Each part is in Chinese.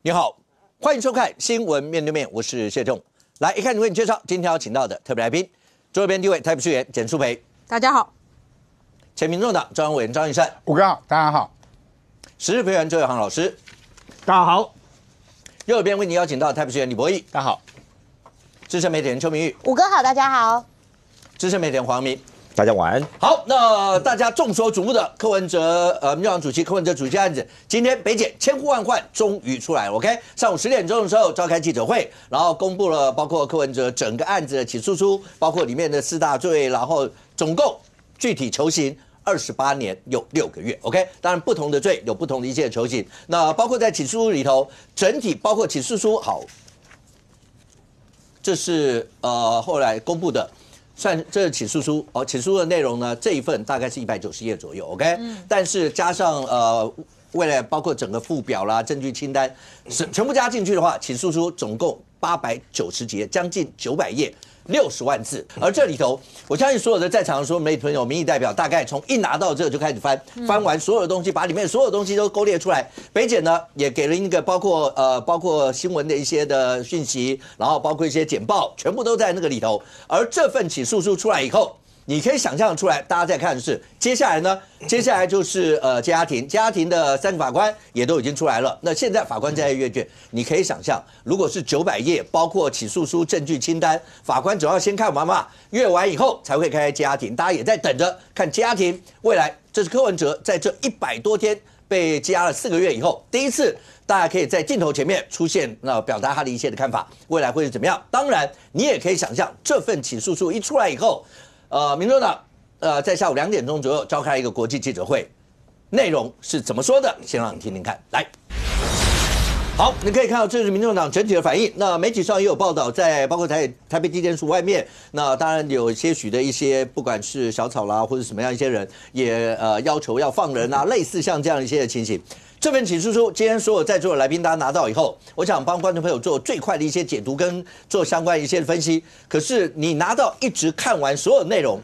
你好，欢迎收看《新闻面对面》，我是谢仲。来，一看就为你介绍今天要请到的特别来宾，左边第一位台北市议员简舒培，大家好；前民众党中央委员张玉善，5个好，大家好；时事评论周友航老师，大家好；右边为你邀请到台北市议员李博毅，大家好；资深媒体人邱明玉，5哥好，大家好；资深媒体人黄明。大家晚安。好，那大家众所瞩目的柯文哲，民进党主席柯文哲主席案子，今天北检千呼万唤，终于出来了。OK， 上午10点钟的时候召开记者会，然后公布了包括柯文哲整个案子的起诉书，包括里面的4大罪，然后总共具体求刑28年又6个月。OK， 当然不同的罪有不同的一些求刑。那包括在起诉书里头，整体包括起诉书，好，这是后来公布的。这是起诉书哦，起诉的内容呢，这一份大概是190页左右 ，OK，但是加上为了包括整个附表啦、证据清单，全部加进去的话，起诉书总共890几页，将近900页。60万字，而这里头，我相信所有的在场的所有媒体朋友、民意代表，大概从一拿到这就开始翻，翻完所有的东西，把里面所有东西都勾列出来。北检呢也给了一个包括新闻的一些的讯息，然后包括一些简报，全部都在那个里头。而这份起诉书出来以后，你可以想象出来，大家在看的是接下来呢？接下来就是家庭的3个法官也都已经出来了。那现在法官在阅卷，你可以想象，如果是900页，包括起诉书、证据清单，法官总要先看完嘛，阅完以后才会开家庭。大家也在等着看家庭未来。这是柯文哲在这100多天被羁押了4个月以后，第一次大家可以在镜头前面出现，表达他的一切的看法，未来会是怎么样？当然，你也可以想象，这份起诉书一出来以后。民众党在下午2点钟左右召开一个国际记者会，内容是怎么说的？先让你听听看。来，好，你可以看到这是民众党整体的反应。那媒体上也有报道，在包括台北地检署外面，那当然有些许的一些，不管是小草啦或者什么样一些人，也要求要放人啊，类似像这样一些的情形。这份起诉书，今天所有在座的来宾大家拿到以后，我想帮观众朋友做最快的一些解读跟做相关一些分析。可是你拿到一直看完所有内容，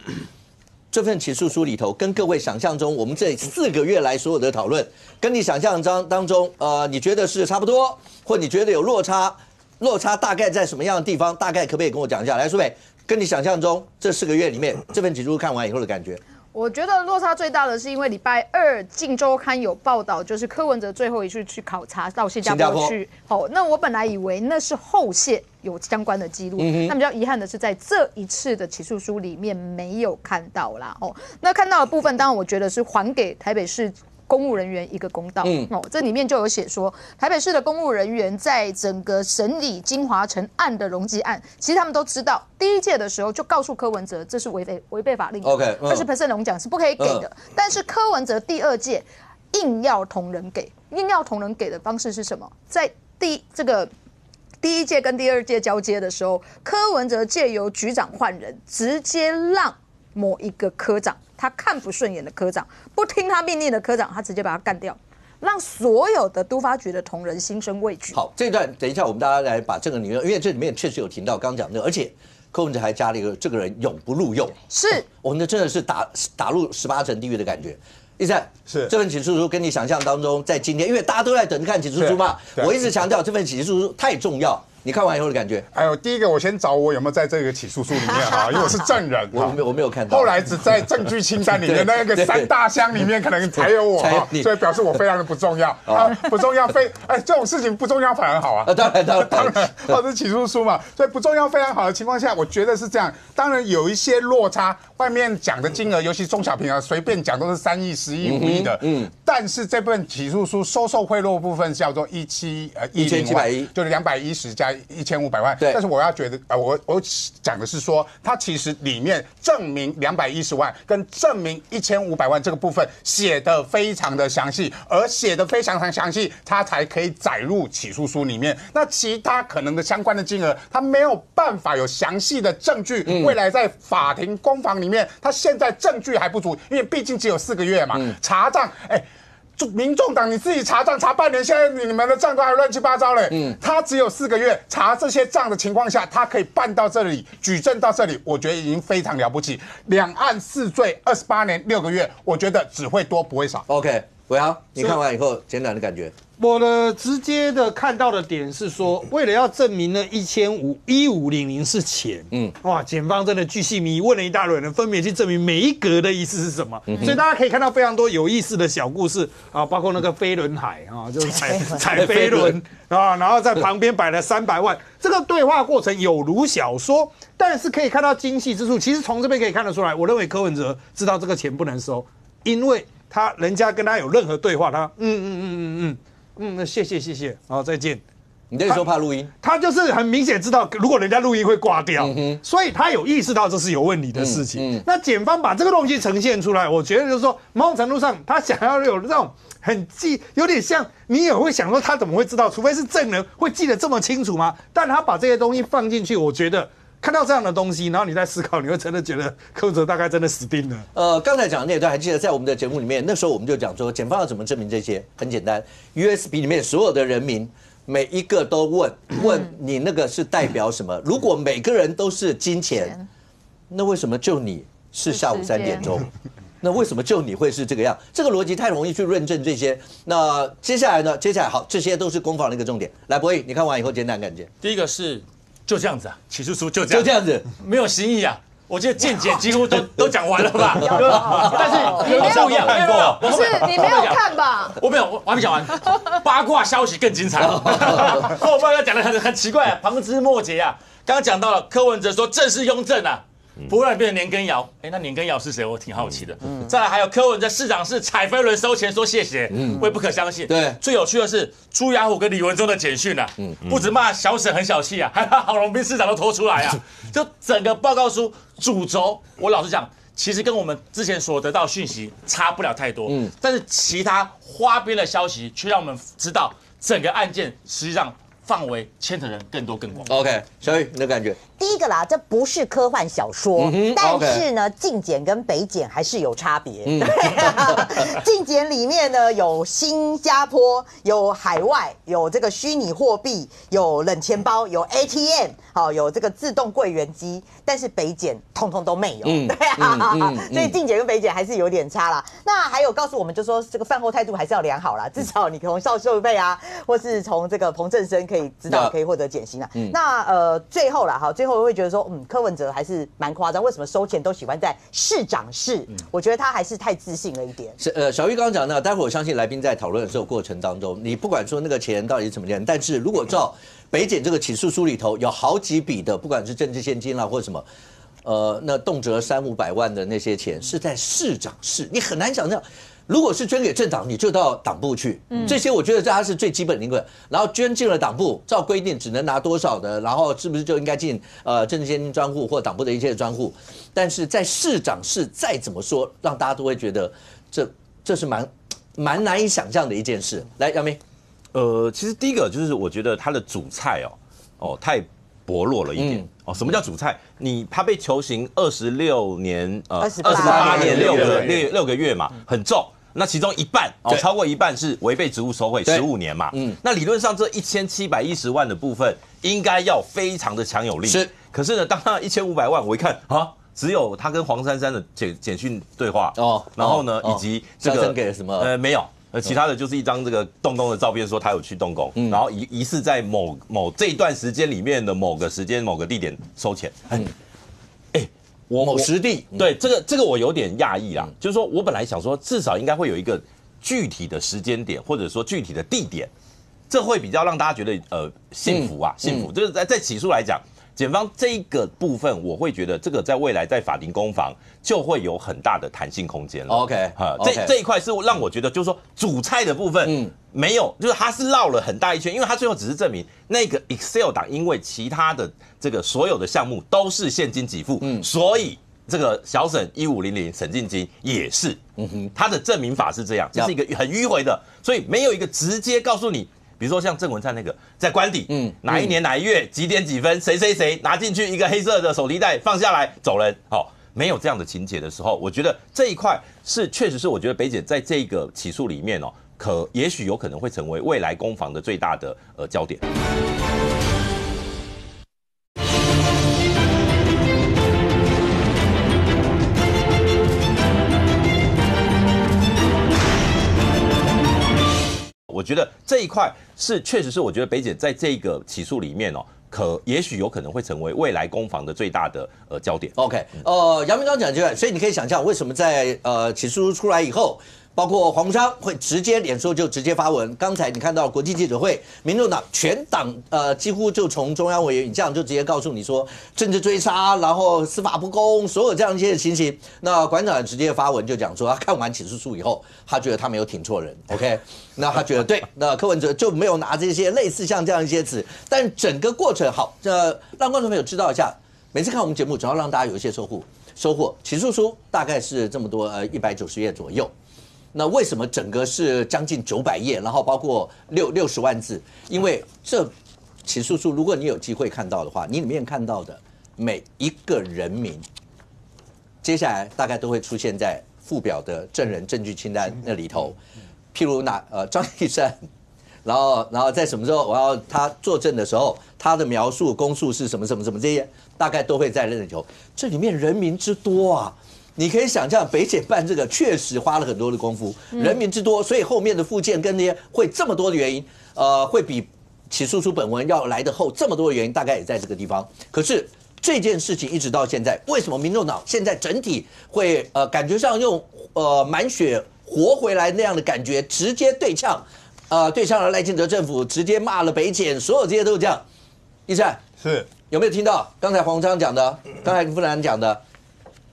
这份起诉书里头，跟各位想象中我们这4个月来所有的讨论，跟你想象当中，你觉得是差不多，或你觉得有落差，落差大概在什么样的地方？大概可不可以跟我讲一下？来，舒北，跟你想象中这4个月里面，这份起诉书看完以后的感觉？我觉得落差最大的是因为礼拜2《镜周刊》有报道，就是柯文哲最后一次去考察到新加坡去。那我本来以为那是后谢有相关的记录，那比较遗憾的是在这一次的起诉书里面没有看到啦。那看到的部分，当然我觉得是还给台北市公务人员一个公道。这里面就有写说，台北市的公务人员在整个审理金华城案的容积案，其实他们都知道，第1届的时候就告诉柯文哲这是违背法令，20% 容奖是不可以给的。但是柯文哲第2届硬要同仁给，的方式是什么？在第1届跟第2届交接的时候，柯文哲借由局长换人，直接让某一个科长。他看不顺眼的科长，不听他命令的科长，他直接把他干掉，让所有的都发局的同仁心生畏惧。好，这段等一下我们大家来把这个里面，因为这里面确实有提到刚讲的，而且柯文哲还加了一个这个人永不录用，是我们真的是打入18层地狱的感觉。第三是这份起诉书跟你想象当中，在今天，因为大家都在等着看起诉书嘛，我一直强调这份起诉书太重要。你看完以后的感觉？哎呦，第一个我先找我有没有在这个起诉书里面哈，因为我是证人，我没有看到。后来只在证据清单里面那个3大箱里面可能才有我哈，所以表示我非常的不重要啊，不重要这种事情不重要反而好啊。当然，这是起诉书嘛，所以不重要非常好的情况下，我觉得是这样。当然有一些落差，外面讲的金额，尤其中小平随便讲都是3亿、10亿、5亿的，但是这份起诉书收受贿赂部分叫做1710万，就是210加1500万。但是我要觉得我讲的是说，它其实里面证明210万跟证明1500万这个部分写得非常的详细，而写得非常详细，它才可以载入起诉书里面。那其他可能的相关的金额，它没有办法有详细的证据，未来在法庭攻防里面，它现在证据还不足，因为毕竟只有4个月嘛，查账，民众党你自己查账查半年，现在你们的账都还乱七八糟嘞。他只有4个月查这些账的情况下，他可以办到这里，举证到这里，我觉得已经非常了不起。两案4罪28年6个月，我觉得只会多不会少。OK， 伟豪，你看完以后简短的感觉？我的直接的看到的点是说，为了要证明呢1500是钱，哇，检方真的巨细靡遗问了一大堆人，分别去证明每一格的意思是什么，所以大家可以看到非常多有意思的小故事啊，包括那个飞轮海啊，就是踩飞轮啊，然后在旁边摆了300万，这个对话过程有如小说，但是可以看到精细之处。其实从这边可以看得出来，我认为柯文哲知道这个钱不能收，因为人家跟他有任何对话，他那谢谢，好，再见。你那时候怕录音，他就是很明显知道，如果人家录音会挂掉，所以他有意识到这是有问题的事情。那检方把这个东西呈现出来，我觉得就是说，某种程度上，他想要有这种有点像你也会想说，他怎么会知道？除非是证人会记得这么清楚吗？但他把这些东西放进去，我觉得。看到这样的东西，然后你在思考，你会真的觉得柯文哲大概真的死定了。刚才讲的那段还记得，在我们的节目里面，那时候我们就讲说，检方要怎么证明这些？很简单 ，USB 里面所有的人民每一个都问你那个是代表什么？如果每个人都是金钱，那为什么就你是下午3点钟？那为什么就你会是这个样？这个逻辑太容易去论证这些。那接下来呢？好，这些都是攻防的一个重点。来，博弈，你看完以后简单感觉？第一个是。就这样子啊，起诉书就这样子，没有新意啊。我觉得见解几乎都讲完了吧？但是有不一样，看过？不是你没有看吧？我没有，我还没讲完。八卦消息更精彩。后半段讲的很奇怪啊，旁枝末节啊。刚刚讲到了柯文哲说正是雍正啊，不会让变成年羹尧。那年羹尧是谁？我挺好奇的。再来还有柯文哲市长是踩飞轮收钱说谢谢，我也不可相信。对，最有趣的是朱雅虎跟李文忠的简讯啊，不止骂小沈很小气啊，还把郝龙斌市长都拖出来啊。就整个报告书主轴，我老实讲，其实跟我们之前所得到讯息差不了太多。但是其他花边的消息却让我们知道整个案件实际上范围牵扯人更多更广。OK， 小雨你的感觉？第一个啦，这不是科幻小说，但是呢，进检跟北检还是有差别。进检里面呢有新加坡，有海外，有这个虚拟货币，有冷钱包，有 ATM， 好，有这个自动柜员机，但是北检通通都没有。对啊，所以进检跟北检还是有点差啦。那还有告诉我们，就说这个饭后态度还是要良好啦，至少你从邵秀佩啊，或是从这个彭正生可以知道可以获得减薪啦。那最后啦，最后会觉得说，柯文哲还是蛮夸张，为什么收钱都喜欢在市长室？我觉得他还是太自信了一点。小玉刚刚讲的，待会我相信来宾在讨论的时候过程当中，你不管说那个钱到底是怎么样，但是如果照北检这个起诉书里头有好几笔的，不管是政治现金啦或者什么，那动辄300-500万的那些钱是在市长室，你很难想象。如果是捐给政党，你就到党部去。这些我觉得它是最基本的一个。然后捐进了党部，照规定只能拿多少的，然后是不是就应该进政治现金专户或党部的一切专户？但是在市长室再怎么说，让大家都会觉得这是蛮难以想象的一件事。来，杨明，其实第一个就是我觉得他的主菜太薄弱了一点。什么叫主菜？他被求刑26年，28年6个月嘛，很重。那其中一半超过一半是违背职务收贿15年嘛，那理论上这1710万的部分应该要非常的强有力。是，可是呢，当他1500万，我一看只有他跟黄珊珊的简讯对话然后呢，以及这个给什么没有。其他的就是一张这个动工的照片，说他有去动工，然后疑似在某这一段时间里面的某个时间某个地点收钱。某实地，对这个我有点讶异啦，就是说我本来想说至少应该会有一个具体的时间点，或者说具体的地点，这会比较让大家觉得幸福啊，幸福。就是在起诉来讲，检方这一个部分，我会觉得这个在未来在法庭攻防就会有很大的弹性空间了。OK， 这一块是让我觉得就是说主菜的部分没有，就是他是绕了很大一圈，因为他最后只是证明那个 Excel 档，因为其他的这个所有的项目都是现金给付，所以这个小沈1500沈进金也是，他的证明法是这样，这是一个很迂回的，所以没有一个直接告诉你。比如说像郑文灿那个在官邸，哪一年哪一月几点几分，谁拿进去一个黑色的手提袋放下来走人，没有这样的情节的时候，我觉得这一块确实是我觉得北检在这个起诉里面也许有可能会成为未来攻防的最大的焦点。我觉觉得这一块确实是我觉得北检在这个起诉里面也许有可能会成为未来攻防的最大的焦点。OK， 杨明刚讲这段，所以你可以想象为什么在起诉出来以后，包括黄商会直接脸书就直接发文。刚才你看到国际记者会，民众党全党几乎就从中央委员以上就直接告诉你说政治追杀，然后司法不公，所有这样一些情形。那馆长直接发文就讲说，他看完起诉书以后，他觉得他没有挺错人 ，OK， 那他觉得对，那柯文哲就没有拿这些类似像这样一些词，但整个过程好，让观众朋友知道一下，每次看我们节目，主要让大家有一些收获。起诉书大概是这么多190页左右。那为什么整个是将近900页，然后包括60万字？因为这起诉书，如果你有机会看到的话，你里面看到的每一个人名，接下来大概都会出现在附表的证人证据清单那里头。譬如张义山，然后在什么时候我要他作证的时候，他的描述供述是什么这些，大概都会在那里头。这里面人名之多啊！你可以想象北检办这个确实花了很多的功夫，人名之多，所以后面的附件跟那些会这么多的原因，会比起诉书本文要来得厚这么多的原因，大概也在这个地方。可是这件事情一直到现在，为什么民众党现在整体会感觉上用满血活回来那样的感觉，直接对呛了赖清德政府，直接骂了北检，所有这些都是这样。一善是有没有听到刚才黄章讲的，刚才林富兰讲的？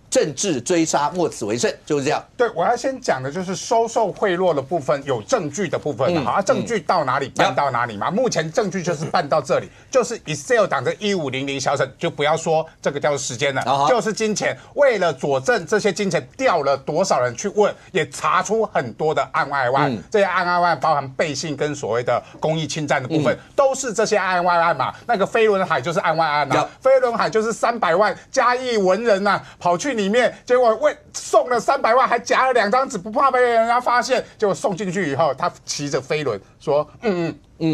政治追杀，莫此为甚，就是这样。对，我要先讲的就是收受贿赂的部分，有证据的部分。好，证据到哪里办到哪里嘛。目前证据就是办到这里，就是 Excel 档的1500小省，就不要说这个叫做时间了，就是金钱。为了佐证这些金钱调了多少人去问，也查出很多的案外案。这些案外案包含背信跟所谓的公益侵占的部分，都是这些案外案嘛。那个飞轮海就是案外案啊，飞轮海就是300万嘉义文人呐，跑去里面，结果送了300万，还夹了2张纸，不怕被人家发现。结果送进去以后，他骑着飞轮说：“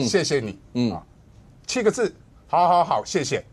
谢谢你，7个字，好，谢谢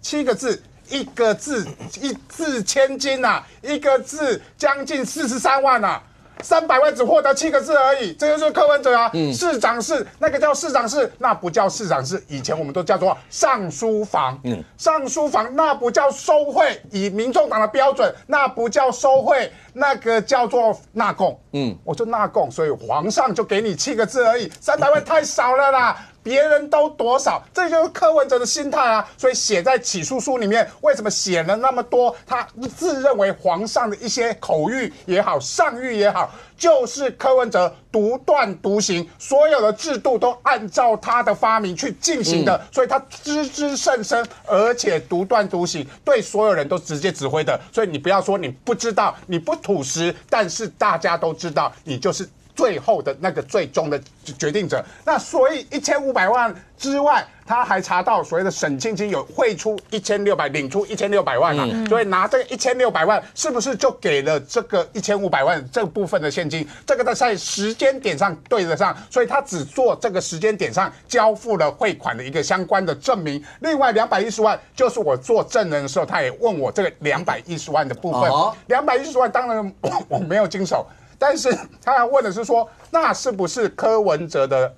，7个字。”一个字一字千金呐，1个字将近43万呐，300万只获得7个字而已，这就是柯文哲啊。市长室那个叫市长室，那不叫市长室，以前我们都叫做上书房。上书房那不叫收贿，以民众党的标准，那不叫收贿，那个叫做纳贡。我就纳贡，所以皇上就给你7个字而已，300万太少了啦。别人都多少，这就是柯文哲的心态啊！所以写在起诉书里面，为什么写了那么多？他自认为皇上的一些口谕也好，上谕也好，就是柯文哲独断独行，所有的制度都按照他的发明去进行的，所以他知之甚深，而且独断独行，对所有人都直接指挥的。所以你不要说你不知道，你不吐实，但是大家都知道，你就是最后的那个最终的决定者。那所以1500万之外，他还查到所谓的沈清清有汇出1600，领出1600万啊，所以拿这个1600万是不是就给了这个1500万这部分的现金？这个在时间点上对得上，所以他只做这个时间点上交付了汇款的一个相关的证明。另外210万就是我做证人的时候，他也问我这个210万的部分，210万当然我没有经手。但是他要问的是说，那是不是柯文哲的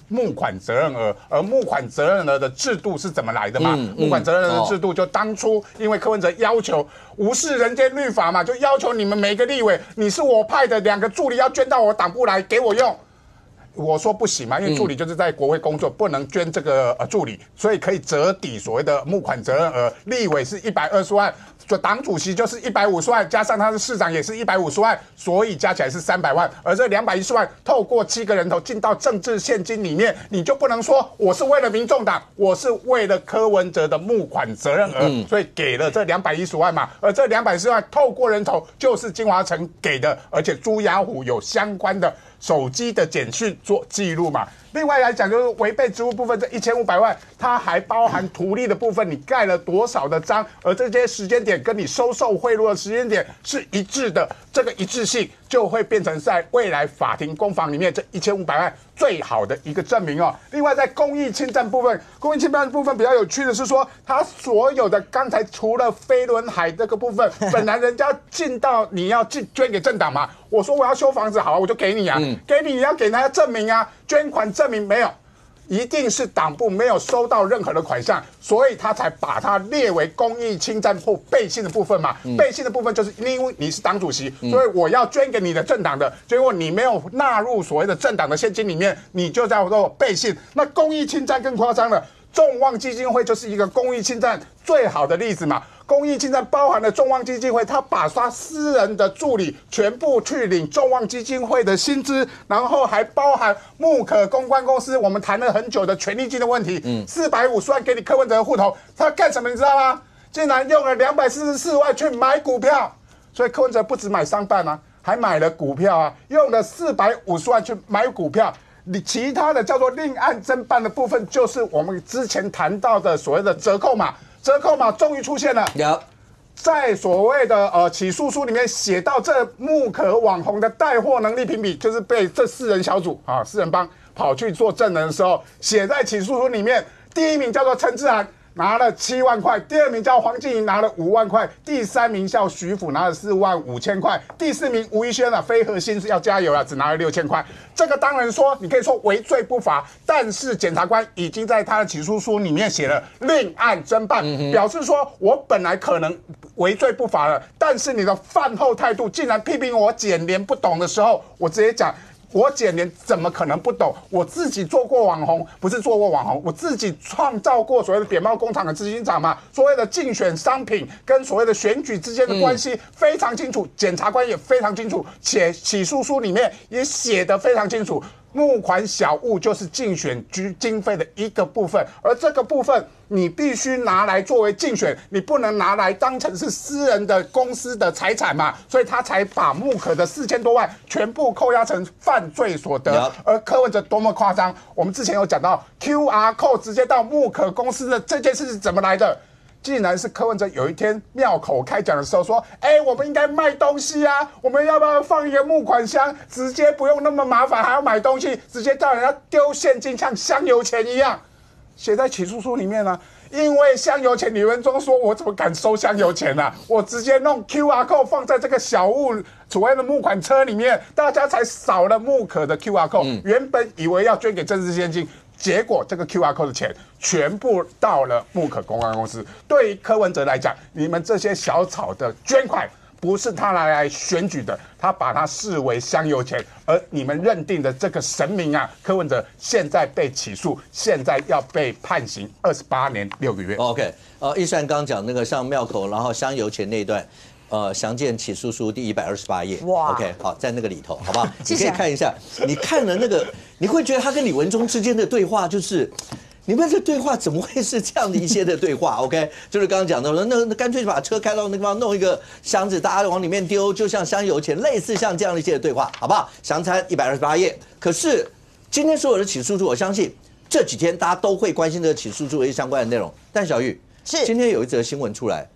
募款责任额？而募款责任额的制度是怎么来的嘛？募款责任额的制度就当初因为柯文哲要求无视人间律法嘛，就要求你们每个立委，你是我派的2个助理要捐到我党部来给我用。我说不行嘛，因为助理就是在国会工作，不能捐这个助理，所以可以折抵所谓的募款责任额。立委是120万。党主席就是150万，加上他是市长也是150万，所以加起来是300万。而这210万透过7个人头进到政治现金里面，你就不能说我是为了民众党，我是为了柯文哲的募款责任额，所以给了这210万嘛。而这210万透过人头就是金华城给的，而且朱雅虎有相关的手机的简讯做记录嘛。另外来讲，就是违背职务部分这1500万，它还包含图利的部分，你盖了多少的章，而这些时间点跟你收受贿赂的时间点是一致的，这个一致性就会变成在未来法庭攻防里面这1500万最好的一个证明哦。另外，在公益侵占部分，公益侵占部分比较有趣的是说，他所有的刚才除了飞轮海这个部分，本来人家进到你要捐给政党嘛，我说我要修房子，好，我就给你啊，给你要给他证明啊，捐款证明没有。一定是党部没有收到任何的款项，所以他才把它列为公益侵占或背信的部分嘛。背信的部分就是因为你是党主席，所以我要捐给你的政党的，结果你没有纳入所谓的政党的现金里面，你就叫做背信。那公益侵占更夸张了，众望基金会就是一个公益侵占最好的例子嘛。公益侵占包含了众望基金会，他把他私人的助理全部去领众望基金会的薪资，然后还包含木可公关公司，我们谈了很久的权利金的问题，450万给你柯文哲的户头，他干什么你知道吗？竟然用了244万去买股票，所以柯文哲不止买商办啊，还买了股票啊，用了450万去买股票。你其他的叫做另案侦办的部分，就是我们之前谈到的所谓的折扣码。折扣码终于出现了，在所谓的起诉书里面写到，这木可网红的带货能力评比，就是被这4人小组4人帮跑去做证人的时候，写在起诉书里面。第一名叫做陈志涵，拿了7万块；第2名叫黄静莹，拿了5万块；第3名叫徐府，拿了4万5千块；第4名吴怡轩非核心是要加油了，只拿了6000块。这个当然说，你可以说为罪不罚，但是检察官已经在他的起诉书里面写了另案侦办，表示说我本来可能为罪不罚了，但是你的饭后态度竟然批评我检廉不懂的时候，我直接讲。我检廉怎么可能不懂？我自己做过网红，不是做过网红，我自己创造过所谓的扁帽工厂的执行长嘛。所谓的竞选商品跟所谓的选举之间的关系非常清楚，检察官也非常清楚，且起诉书里面也写得非常清楚。募款小物就是竞选经费的一个部分，而这个部分你必须拿来作为竞选，你不能拿来当成是私人的公司的财产嘛，所以他才把木可的4000多万全部扣押成犯罪所得。而柯文哲多么夸张，我们之前有讲到 QR code 直接到木可公司的这件事是怎么来的？竟然是柯文哲有一天庙口开讲的时候说，我们应该卖东西啊，我们要不要放一个募款箱，直接不用那么麻烦，还要买东西，直接叫人家丢现金，像香油钱一样，写在起诉书里面呢。因为香油钱，李文忠说，我怎么敢收香油钱啊？我直接弄 QR code 放在这个小物所谓的募款车里面，大家才少了木可的 QR code。原本以为要捐给政治现金。结果这个 QR code 的钱全部到了木可公关公司。对于柯文哲来讲，你们这些小草的捐款不是他拿来选举的，他把它视为香油钱，而你们认定的这个神明啊，柯文哲现在被起诉，现在要被判刑28年6个月。OK， 奕善刚讲那个像庙口，然后香油钱那一段。详见起诉书第128页。哇 ，OK， 好，在那个里头，好不好？你可以看一下，你看了那个，你会觉得他跟李文忠之间的对话，就是你们这对话怎么会是这样的一些的对话 ？OK， 就是刚刚讲的，那干脆把车开到那个地方，弄一个箱子，大家往里面丢，就像香油钱，类似像这样的一些的对话，好不好？详参128页。可是今天所有的起诉书，我相信这几天大家都会关心这个起诉书的相关的内容。但小玉，是今天有一则新闻出来，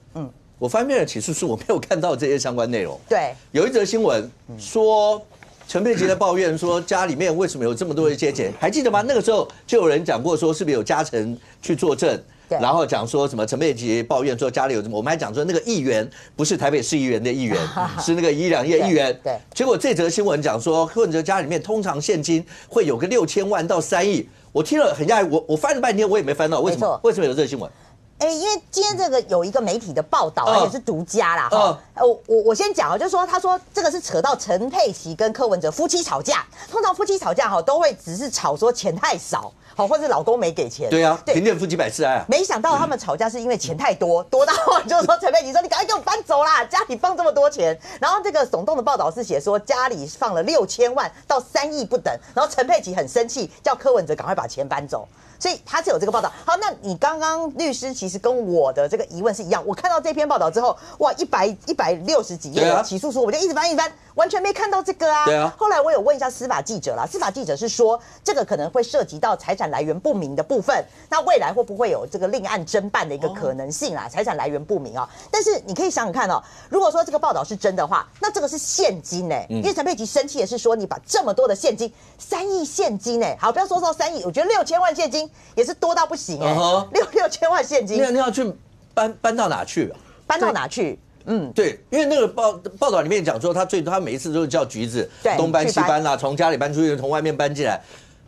我翻遍了起诉书，我没有看到这些相关内容。对，有一则新闻说，陈佩琪在抱怨说家里面为什么有这么多的一些钱，还记得吗？那个时候就有人讲过说，是不是有嘉诚去作证？然后讲说什么陈佩琪抱怨说家里有什么，我们还讲说那个议员不是台北市议员的议员，是那个1两页议员。对，结果这则新闻讲说，柯文哲家里面通常现金会有个6000万到3亿，我听了很讶异，我翻了半天我也没翻到，为什么？为什么有这个新闻？因为今天这个有一个媒体的报道，而且是独家啦。我先讲就是说，他说这个是扯到陈佩琪跟柯文哲夫妻吵架。通常夫妻吵架都会只是吵说钱太少，或者老公没给钱。对啊，贫贱夫妻百事哀啊。没想到他们吵架是因为钱太多，多到就是说陈佩琪说你赶快给我搬走啦，家里放这么多钱。然后这个耸动的报道是写说家里放了6000万到3亿不等，然后陈佩琪很生气，叫柯文哲赶快把钱搬走。所以他是有这个报道。好，那你刚刚律师其实跟我的这个疑问是一样，我看到这篇报道之后，哇，160几页的起诉书，我就一直翻，完全没看到这个啊。对啊。后来我有问一下司法记者啦，司法记者是说这个可能会涉及到财产来源不明的部分，那未来会不会有这个另案侦办的一个可能性啦？财产来源不明啊，但是你可以想想看哦，如果说这个报道是真的话，那这个是现金哎，因为陈佩琪生气的是说你把这么多的现金，3亿现金哎，好，不要说到3亿，我觉得6000万现金也是多到不行哎，6000万现金，那要去搬到哪去啊？搬到哪去？对，因为那个报道里面讲说，他每一次都是叫橘子东搬西搬啦，从家里搬出去，从外面搬进来。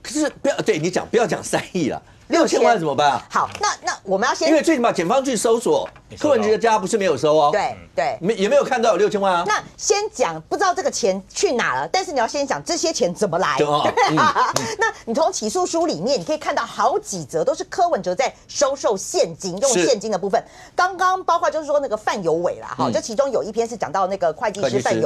可是不要讲3亿了，6000万怎么办啊？好，那我们要先，因为最起码检方去搜索柯文哲的家，不是没有搜哦。对，也没有看到有6000万啊。那先讲不知道这个钱去哪了，但是你要先讲这些钱怎么来。那你从起诉书里面你可以看到好几则都是柯文哲在收受现金，用现金的部分。刚刚包括就是说那个范有伟啦，哈，这其中有一篇是讲到那个会计师范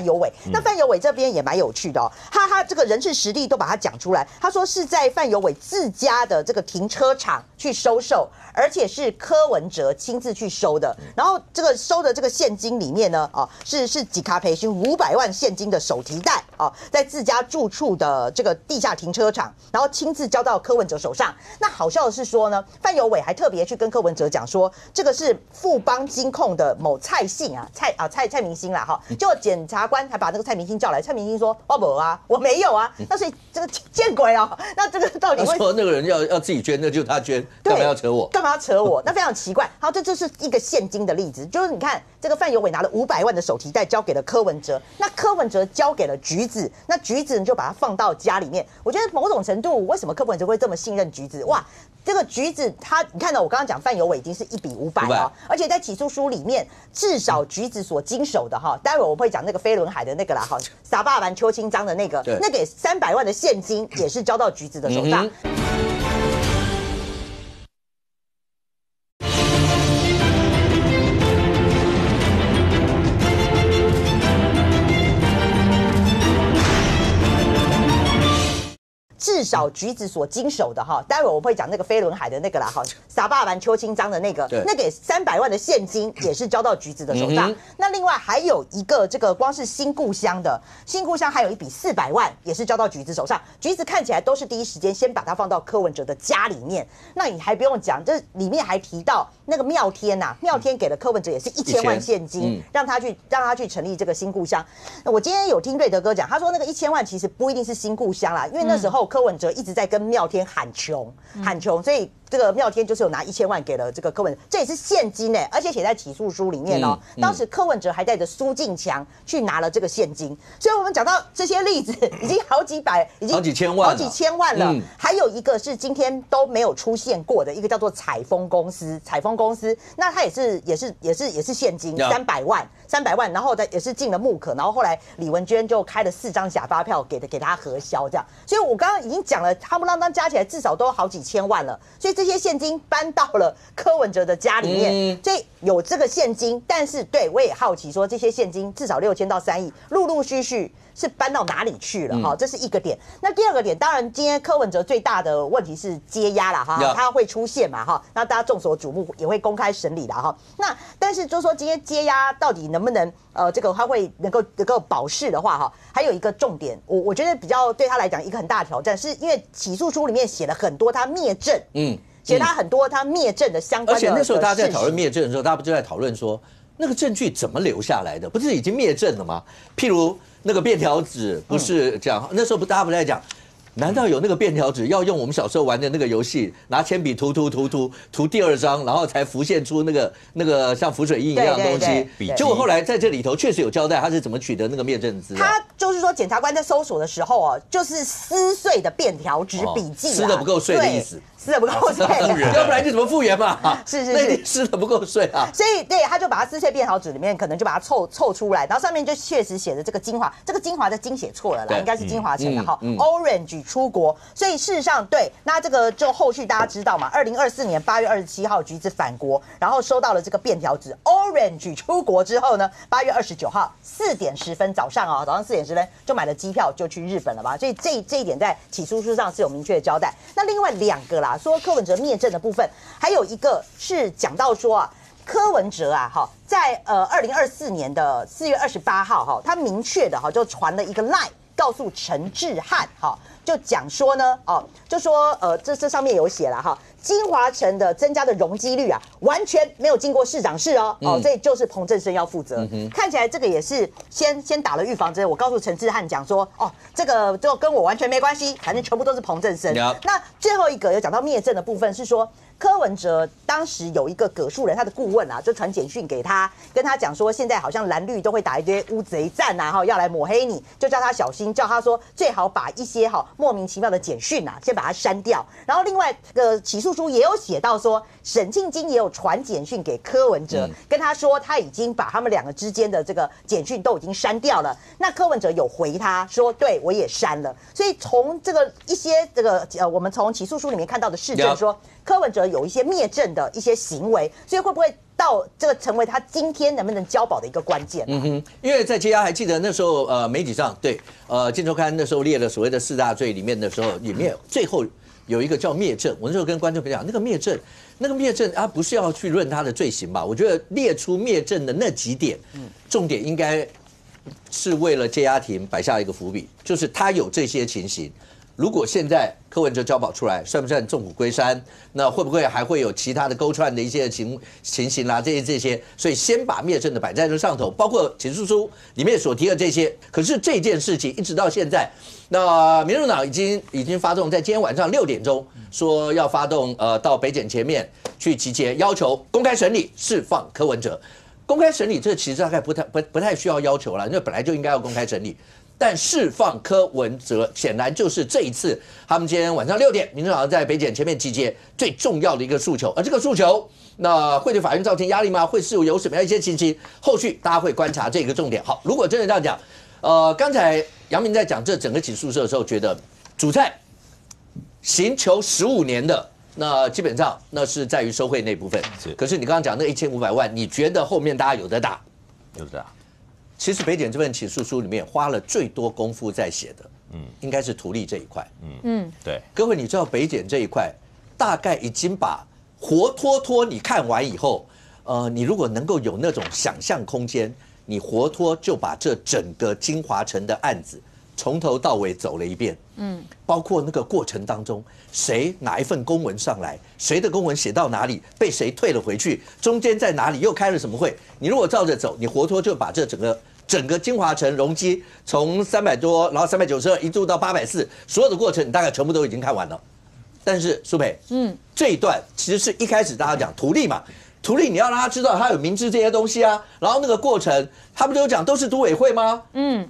有伟，那范有伟这边也蛮有趣的哦，他这个人事实力都把它讲出来。他说是在范有伟自家的这个停车场去收受，而且是柯文哲亲自去收的。然后这个收的这个现金里面呢，是几卡培训500万现金的手提袋在自家住处的这个地下停车场，然后亲自交到柯文哲手上。那好笑的是说呢，范有伟还特别去跟柯文哲讲说，这个是富邦金控的某蔡姓蔡明星啦哈，就检察官还把那个蔡明星叫来，蔡明星说我没啊，我没有啊，那所以这个见鬼哦，那这个到底他说那个人要自己捐，那就是他捐，干嘛要扯我？干嘛要扯我？那非常奇怪。好，这就是一个现金的例子，就是你看这个范有伟拿了500万的手提袋交给了柯文哲，那柯文哲交给了橘子，那橘子就把它放到家里面。我觉得某种程度，为什么柯文哲会这么信任橘子？哇，这个橘子你看到我刚刚讲范有伟已经是1比500哦，而且在起诉书里面，至少橘子所经手的待会我会讲那个飞轮海的那个啦哈，撒霸完邱清章的那个给300万的现金也是交到橘子的手上。至少橘子所经手的待会我会讲那个飞轮海的那个啦哈，撒霸完邱清章的那个给300万的现金也是交到橘子的手上。那另外还有一个这个光是新故乡还有一笔400万也是交到橘子手上。橘子看起来都是第一时间先把它放到柯文哲的家里面。那你还不用讲，这里面还提到那个妙天妙天给了柯文哲也是1000万现金，让他去成立这个新故乡。我今天有听瑞德哥讲，他说那个1000万其实不一定是新故乡啦，因为那时候柯文哲一直在跟妙天喊穷，所以这个妙天就是有拿1000万给了这个柯文哲，这也是现金哎，而且写在起诉书里面哦。当时柯文哲还带着苏进强去拿了这个现金，所以我们讲到这些例子已经好几百，已经好几千万了。还有一个是今天都没有出现过的一个叫做采丰公司，那它也是现金300万，然后也是进了木可，然后后来李文娟就开了4张假发票给他核销这样，所以我刚刚已经讲了，夯不啷当加起来至少都好几千万了，所以这些现金搬到了柯文哲的家里面，所以有这个现金，但是对我也好奇说这些现金至少6000到3亿，陆陆续续是搬到哪里去了哈？这是一个点。那第二个点，当然今天柯文哲最大的问题是接押啦哈，他会出现嘛哈，那大家众所瞩目，也会公开审理啦哈。那但是就是说今天接押到底能不能这个他会能够保释的话哈，还有一个重点，我觉得比较对他来讲一个很大的挑战，是因为起诉书里面写了很多他灭证，写他很多他灭证的相关的，而且那时候大家在讨论灭证的时候，大家不就在讨论说那个证据怎么留下来的？不是已经灭证了吗？譬如那个便条纸，不是讲那时候大家不在讲，难道有那个便条纸要用我们小时候玩的那个游戏，拿铅笔涂第2张，然后才浮现出那个像浮水印一样的东西？结果后来在这里头确实有交代他是怎么取得那个灭证资料。他就是说检察官在搜索的时候就是撕碎的便条纸笔记，撕的不够碎的意思。撕的不够碎，要不然就怎么复原嘛？是，那一定撕的不够碎啊。所以对，他就把它撕碎便条纸里面，可能就把它凑出来，然后上面就确实写着这个精华，这个精华的精写错了啦，应该是精华城的哈。Orange 出国，所以事实上对，那这个就后续大家知道嘛，2024年8月27号橘子返国，然后收到了这个便条纸 Orange 出国之后呢，8月29号4点10分早上4点10分就买了机票就去日本了吧？所以这一点在起诉书上是有明确的交代。那另外2个啦，说柯文哲灭证的部分，还有一个是讲到说啊，柯文哲啊，在2024年的4月28号他明确的就传了一个 LINE 告诉陈志汉就讲说呢就说这上面有写了金华城的增加的容积率啊，完全没有经过市长室所以就是彭正生要负责。看起来这个也是先打了预防针。我告诉陈志汉讲说，这个就跟我完全没关系，反正全部都是彭正生。那最后一个有讲到灭证的部分是说，柯文哲当时有一个葛树人，他的顾问就传简讯给他，跟他讲说，现在好像蓝绿都会打一堆乌贼战要来抹黑你，就叫他小心，叫他说最好把一些莫名其妙的简讯先把它删掉。然后另外起诉书也有写到说，沈庆金也有传简讯给柯文哲，跟他说他已经把他们2个之间的这个简讯都已经删掉了。那柯文哲有回他说，对我也删了。所以从这个一些我们从起诉书里面看到的事证说，柯文哲有一些灭证的一些行为，所以会不会到这个成为他今天能不能交保的一个关键？因为在接押还记得那时候媒体上对《镜周刊》那时候列了所谓的4大罪里面的时候，里面最后有一个叫灭证。我那时候跟观众朋友讲，那个灭证啊，不是要去论他的罪行吧？我觉得列出灭证的那几点，重点应该是为了接押庭摆下一个伏笔，就是他有这些情形。如果现在柯文哲交保出来，算不算纵虎归山？那会不会还会有其他的勾串的一些情形啦？这些，所以先把灭证的摆在这上头，包括起诉书里面所提的这些。可是这件事情一直到现在，那民众党已经发动，在今天晚上6点钟说要发动到北检前面去集结，要求公开审理，释放柯文哲。公开审理这其实大概不太需要要求了，因为本来就应该要公开审理。但释放柯文哲显然就是这一次他们今天晚上6点，民众党在北检前面集结最重要的一个诉求。而这个诉求，那会对法院造成压力吗？会是有什么样一些情形？后续大家会观察这个重点。好，如果真的这样讲，刚才杨明在讲这整个起诉的时候，觉得主菜刑求15年的。那基本上那是在于收贿那部分，可是你刚刚讲那1500万，你觉得后面大家有得打？有得打。其实北检这份起诉书里面花了最多功夫在写的，应该是图利这一块。对。各位，你知道北检这一块大概已经把活脱脱你看完以后，你如果能够有那种想象空间，你活脱就把这整个金华城的案子从头到尾走了一遍。包括那个过程当中，谁哪一份公文上来，谁的公文写到哪里，被谁退了回去，中间在哪里又开了什么会？你如果照着走，你活脱就把这整个金华城容积从300多，然后392一度到840，所有的过程你大概全部都已经看完了。但是苏培，这一段其实是一开始大家讲图利嘛，图利你要让他知道他有明知这些东西啊，然后那个过程他不都讲都是都委会吗？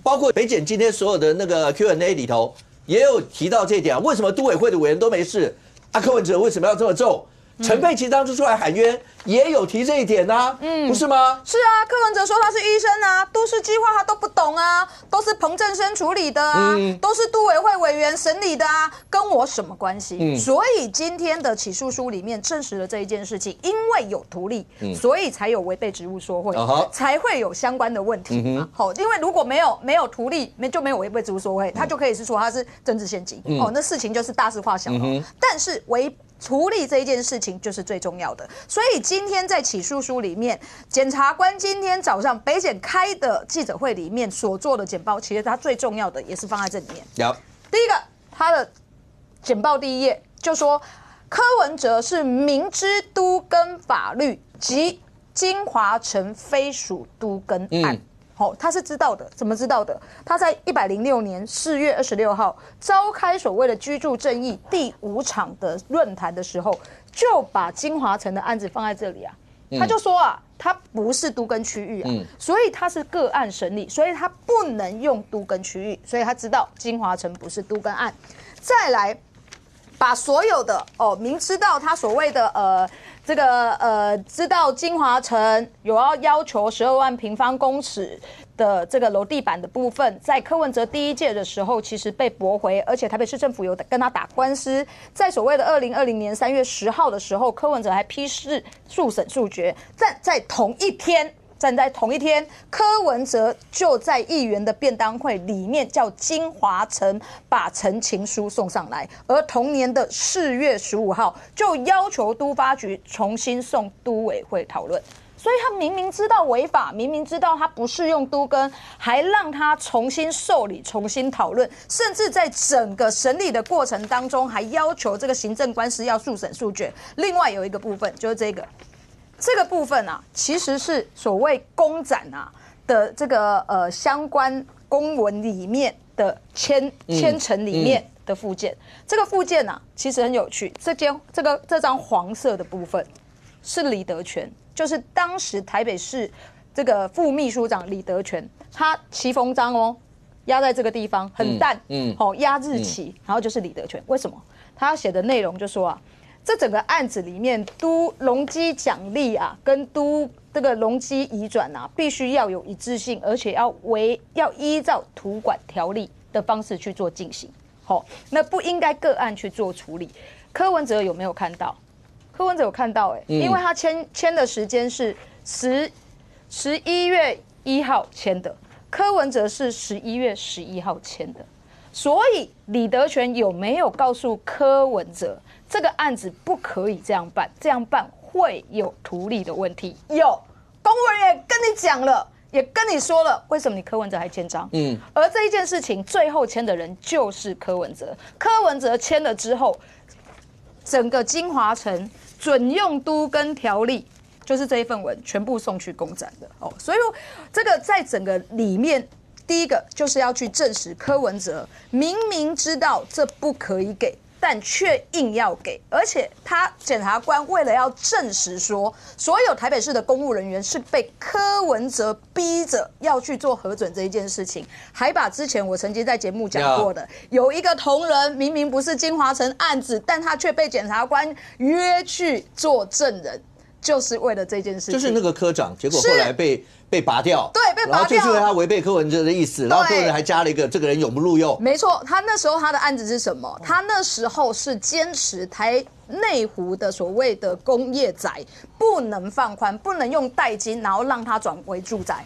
包括北检今天所有的那个 Q&A 里头。也有提到这一点，为什么都委会的委员都没事？柯文哲为什么要这么重？陈佩琪当初出来喊冤，也有提这一点啊，不是吗？是啊，柯文哲说他是医生啊，都市计划他都不懂啊，都是彭正生处理的啊，都是都委会委员审理的啊，跟我什么关系？所以今天的起诉书里面证实了这一件事情，因为有图利，所以才有违背职务说贿，才会有相关的问题嘛。好，因为如果没有图利，就没有违背职务说贿，他就可以是说他是政治献金，那事情就是大事化小了。但是处理这一件事情就是最重要的，所以今天在起诉书里面，检察官今天早上北检开的记者会里面所做的简报，其实他最重要的也是放在这里面。第一个，他的简报第一页就说，柯文哲是明知都更法律及金华城非属都更案。他是知道的，怎么知道的？他在106年4月26号召开所谓的居住正义第5场的论坛的时候，就把金华城的案子放在这里啊。他就说啊，他不是都更区域啊，所以他是个案审理，所以他不能用都更区域，所以他知道金华城不是都更案。再来，把所有的明知道他所谓的这个知道金华城有要求12万平方公尺的这个楼地板的部分，在柯文哲第一届的时候其实被驳回，而且台北市政府有跟他打官司，在所谓的2020年3月10号的时候，柯文哲还批示速审速决，但在同一天。站在同一天，柯文哲就在议员的便当会里面叫金华城把陈情书送上来，而同年的4月15号就要求都发局重新送都委会讨论。所以他明明知道违法，明明知道他不适用都更，还让他重新受理、重新讨论，甚至在整个审理的过程当中，还要求这个行政官司要速审速决。另外有一个部分就是这个部分啊，其实是所谓公展啊的这个相关公文里面的签呈里面的附件。这个附件啊，其实很有趣。这张黄色的部分是李德全，就是当时台北市这个副秘书长李德全，他旗封章哦，压在这个地方很淡，压日期，然后就是李德全。为什么？他写的内容就说啊。这整个案子里面，都容积奖励啊，跟都这个容积移转啊，必须要有一致性，而且要依照土管条例的方式去做进行。那不应该个案去做处理。柯文哲有没有看到？柯文哲有看到因为他签的时间是11月1号签的，柯文哲是11月11号签的，所以李德全有没有告诉柯文哲？这个案子不可以这样办，这样办会有图利的问题。有公务人员跟你讲了，也跟你说了，为什么你柯文哲还签章？而这一件事情最后签的人就是柯文哲。柯文哲签了之后，整个金华城准用都更条例，就是这一份文全部送去公展的所以这个在整个里面。第一个就是要去证实柯文哲明明知道这不可以给，但却硬要给，而且他检察官为了要证实说所有台北市的公务人员是被柯文哲逼着要去做核准这一件事情，还把之前我曾经在节目讲过的，有一个同仁明明不是金华城案子，但他却被检察官约去做证人，就是为了这件事情。就是那个科长，结果后来被拔掉，对，被拔掉，然后就是因为他违背柯文哲的意思，然后柯文哲还加了一个这个人永不录用。没错，他那时候他的案子是什么？他那时候是坚持台内湖的所谓的工业宅不能放宽，不能用代金，然后让它转为住宅。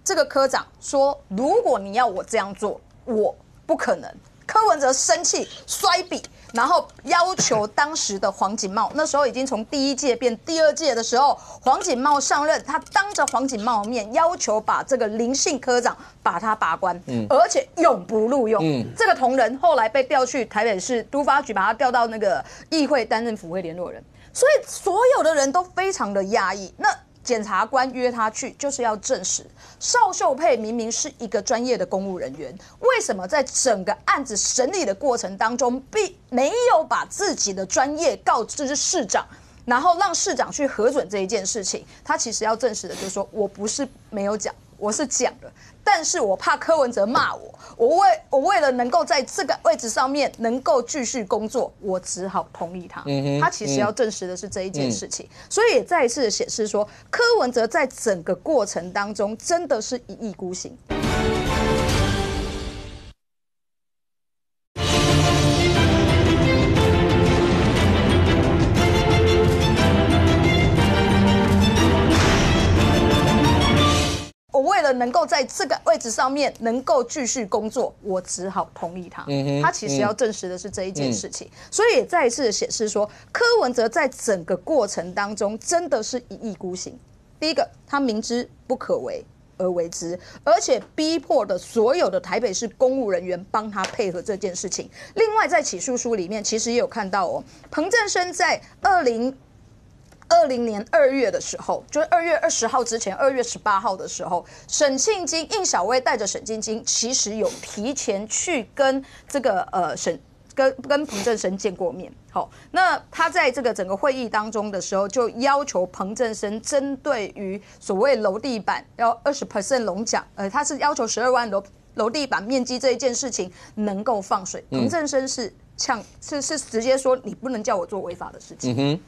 这个科长说，如果你要我这样做，我不可能。柯文哲生气摔笔，然后要求当时的黄锦茂，那时候已经从第一届变第二届的时候，黄锦茂上任，他当着黄锦茂的面要求把这个林姓科长把他拔关，而且永不录用。这个同仁后来被调去台北市都发局，把他调到那个议会担任府会联络人，所以所有的人都非常的压抑。那检察官约他去，就是要证实邵秀佩明明是一个专业的公务人员，为什么在整个案子审理的过程当中，并没有把自己的专业告知市长，然后让市长去核准这一件事情？他其实要证实的就是说，我不是没有讲，我是讲了，但是我怕柯文哲骂我为了能够在这个位置上面能够继续工作，我只好同意他。他其实要证实的是这一件事情，所以也再一次的显示说，柯文哲在整个过程当中真的是一意孤行。我为了能够在这个位置上面能够继续工作，我只好同意他。他其实要证实的是这一件事情，所以也再一次的显示说，柯文哲在整个过程当中真的是一意孤行。第一个，他明知不可为而为之，而且逼迫的所有的台北市公务人员帮他配合这件事情。另外，在起诉书里面，其实也有看到彭正生在2020年2月的时候，就是2月20号之前，2月18号的时候，沈庆金、应小薇带着沈庆金，其实有提前去跟这个跟彭正生见过面。那他在这个整个会议当中的时候，就要求彭正生针对于所谓楼地板要20% 龙奖，他是要求12万楼地板面积这一件事情能够放水。彭正生是是直接说你不能叫我做违法的事情。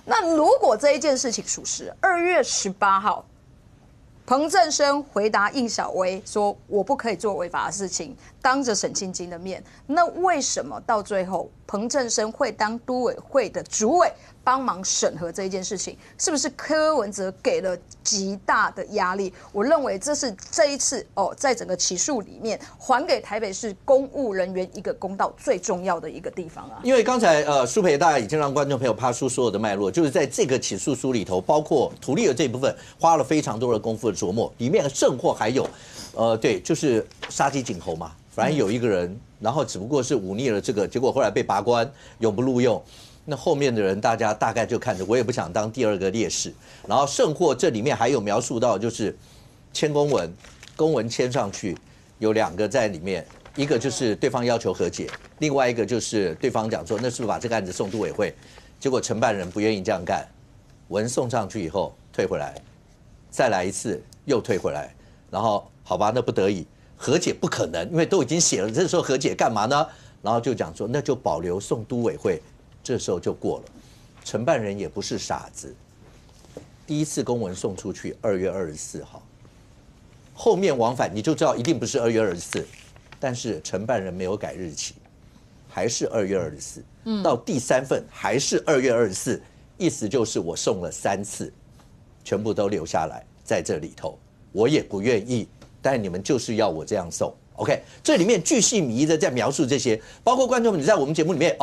那如果这一件事情属实，2月18号，彭正生回答应小薇说我不可以做违法的事情，当着沈庆金的面，那为什么到最后彭正生会当都委会的主委？帮忙审核这一件事情，是不是柯文哲给了极大的压力？我认为这是这一次在整个起诉里面还给台北市公务人员一个公道最重要的一个地方啊。因为刚才舒培大概已经让观众朋友爬出所有的脉络，就是在这个起诉书里头，包括土地的这一部分，花了非常多的功夫的琢磨，里面的甚或还有，对，就是杀鸡儆猴嘛。反正有一个人，然后只不过是忤逆了这个，结果后来被拔关，永不录用。那后面的人，大家大概就看着，我也不想当第二个烈士。然后甚或这里面还有描述到，就是签公文，公文签上去，有2个在里面，一个就是对方要求和解，另外一个就是对方讲说，那是不是把这个案子送都委会？结果承办人不愿意这样干，文送上去以后退回来，再来一次又退回来，然后好吧，那不得已和解不可能，因为都已经写了，这时候和解干嘛呢？然后就讲说，那就保留送都委会。这时候就过了，承办人也不是傻子。第一次公文送出去2月24号，后面往返你就知道一定不是2月24，但是承办人没有改日期，还是2月24。到第3份还是2月24，意思就是我送了3次，全部都留下来在这里头，我也不愿意，但你们就是要我这样送。OK， 这里面巨细靡遗的在描述这些，包括观众们你在我们节目里面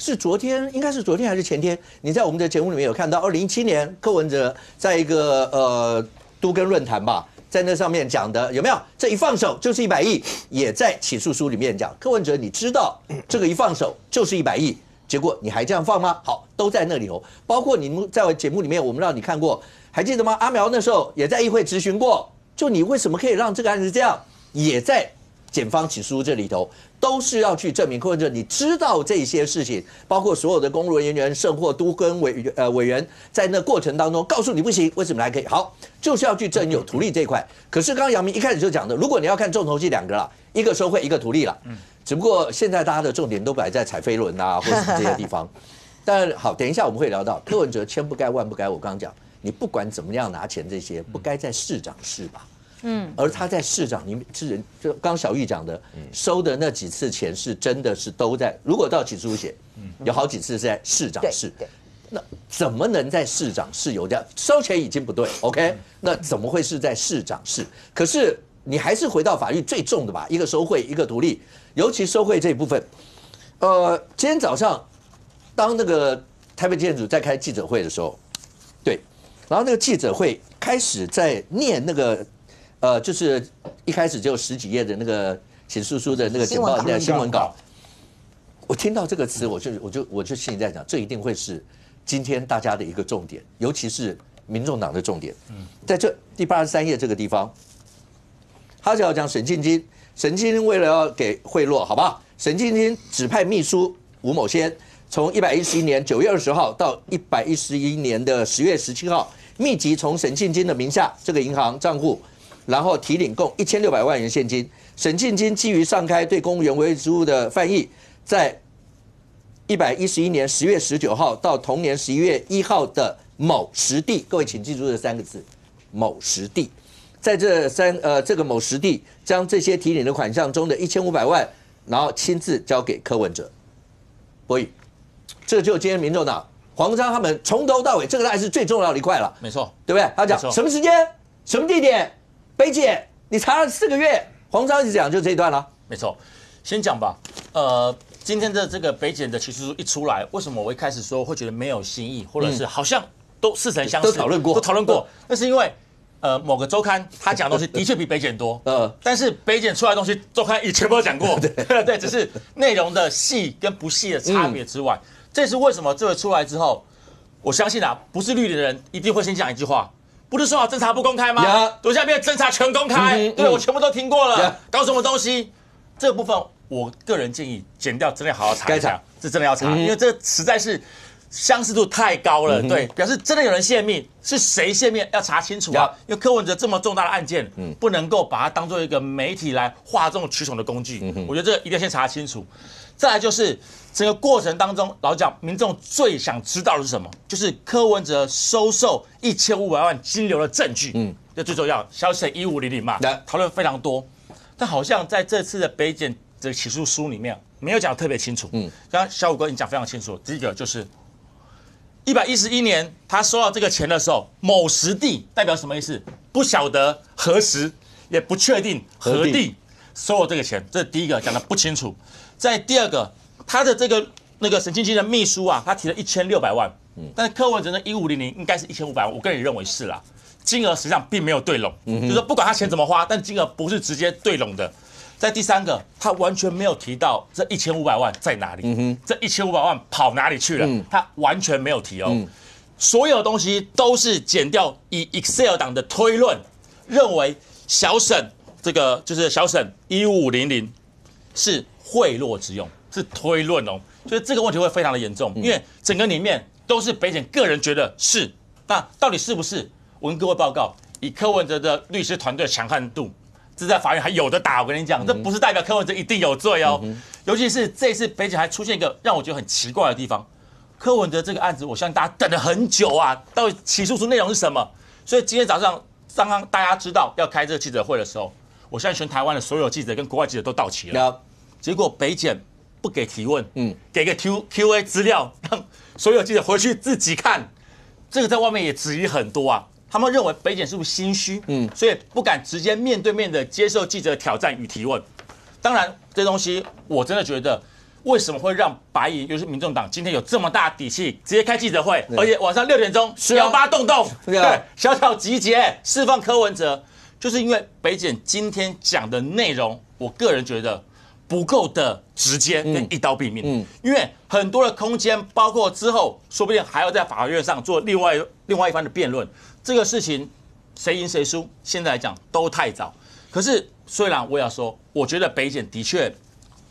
是昨天，应该是昨天还是前天？你在我们的节目里面有看到，2017年柯文哲在一个都更论坛吧，在那上面讲的有没有？这一放手就是100亿，也在起诉书里面讲，柯文哲你知道这个一放手就是100亿，结果你还这样放吗？好，都在那里头，包括你们在节目里面，我们让你看过，还记得吗？阿苗那时候也在议会质询过，就你为什么可以让这个案子这样，也在检方起诉这里头。都是要去证明柯文哲，你知道这些事情，包括所有的公务人员、甚或都更委员，在那过程当中告诉你不行，为什么还可以？好，就是要去证有图利这一块。可是刚刚杨明一开始就讲的，如果你要看重头戏2个了，一个收贿，一个图利了。只不过现在大家的重点都摆在踩飞轮啊，或者这些地方。但好，等一下我们会聊到柯文哲千不该万不该。我刚刚讲，你不管怎么样拿钱这些，不该在市长室吧？而他在市长里面是就刚小玉讲的，收的那几次钱是真的是都在，如果到起诉写，有好几次是在市长室，那怎么能在市长室有这样收钱已经不对 ，OK？ 那怎么会是在市长室？可是你还是回到法律最重的吧，一个收贿，一个图利，尤其收贿这一部分，今天早上当那个台北地检署在开记者会的时候，对，然后那个记者会开始在念那个。就是一开始就10几页的那个起诉书的那个简报的新闻稿，我听到这个词，我就心里在想，这一定会是今天大家的一个重点，尤其是民众党的重点。在这第83页这个地方，他就要讲沈庆金，沈庆金为了要给贿赂，好不好？沈庆金指派秘书吴某先，从111年9月20号到111年的10月17号，密集从沈庆金的名下这个银行账户。然后提领共1600万元现金。沈庆金基于上开对公务员违规职务的犯意，在111年10月19号到同年11月1号的某时地，各位请记住这3个字：某时地。在这个某时地，将这些提领的款项中的1500万，然后亲自交给柯文哲。博宇，这就今天民众党黄章他们从头到尾，这个还是最重要的一块了。没错，对不对？他讲什么时间、什么地点。北检，你查了4个月，黄章一直讲就这一段了。没错，先讲吧。今天的这个北检的起诉书一出来，为什么我一开始说会觉得没有新意，或者是好像都似曾相识，都讨论过。那是因为某个周刊他讲的东西的确比北检多，但是北检出来的东西周刊也全部都讲过，对，只是内容的细跟不细的差别之外，这是为什么这个出来之后，我相信不是绿的人一定会先讲一句话。不是说好侦查不公开吗？我现在变侦查全公开，对我全部都听过了，搞什么东西？这个部分我个人建议剪掉，真的好好查一下，这真的要查，因为这实在是相似度太高了，对，表示真的有人泄密，是谁泄密要查清楚啊！因为柯文哲这么重大的案件，不能够把它当做一个媒体来哗众取宠的工具。我觉得这个一定要先查清楚。再来就是整个过程当中，老实讲，民众最想知道的是什么？就是柯文哲收受1500万金流的证据。这最重要，消息1500嘛，讨论非常多，但好像在这次的北检的起诉书里面没有讲得特别清楚。刚刚小武哥已经讲非常清楚，第一个就是111年他收到这个钱的时候，某时地代表什么意思？不晓得何时，也不确定何地收了这个钱，这是第一个讲得不清楚。再第二个，他的那个沈清基的秘书啊，他提了1600万，但是柯文哲的1500应该是1500万，我个人也认为是啦。金额实际上并没有对拢，就是说不管他钱怎么花，但金额不是直接对拢的。在第三个，他完全没有提到这1500万在哪里，这1500万跑哪里去了，他完全没有提哦。所有东西都是减掉以 Excel 档的推论，认为小沈这个就是小沈1500是贿赂之用，是推论哦。所以这个问题会非常的严重，因为整个里面都是北检个人觉得是，那到底是不是？我跟各位报告，以柯文哲的律师团队的强悍度，这在法院还有的打。我跟你讲，这不是代表柯文哲一定有罪哦。尤其是这次北检还出现一个让我觉得很奇怪的地方，柯文哲这个案子，我相信大家等了很久啊，到底起诉书内容是什么？所以今天早上刚刚大家知道要开这个记者会的时候，我相信全台湾的所有记者跟国外记者都到齐了。结果北检不给提问，给个 Q&A 资料，让所有记者回去自己看。这个在外面也质疑很多啊。他们认为北检是不是心虚？所以不敢直接面对面的接受记者挑战与提问。当然，这东西我真的觉得，为什么会让白营，尤其是民众党，今天有这么大底气，直接开记者会，而且晚上6点钟18洞洞，对，小小集结释放柯文哲，就是因为北检今天讲的内容，我个人觉得不够的直接跟一刀毙命。因为很多的空间，包括之后说不定还要在法院上做另外一番的辩论。这个事情谁赢谁输，现在来讲都太早。可是虽然我也要说，我觉得北检的确，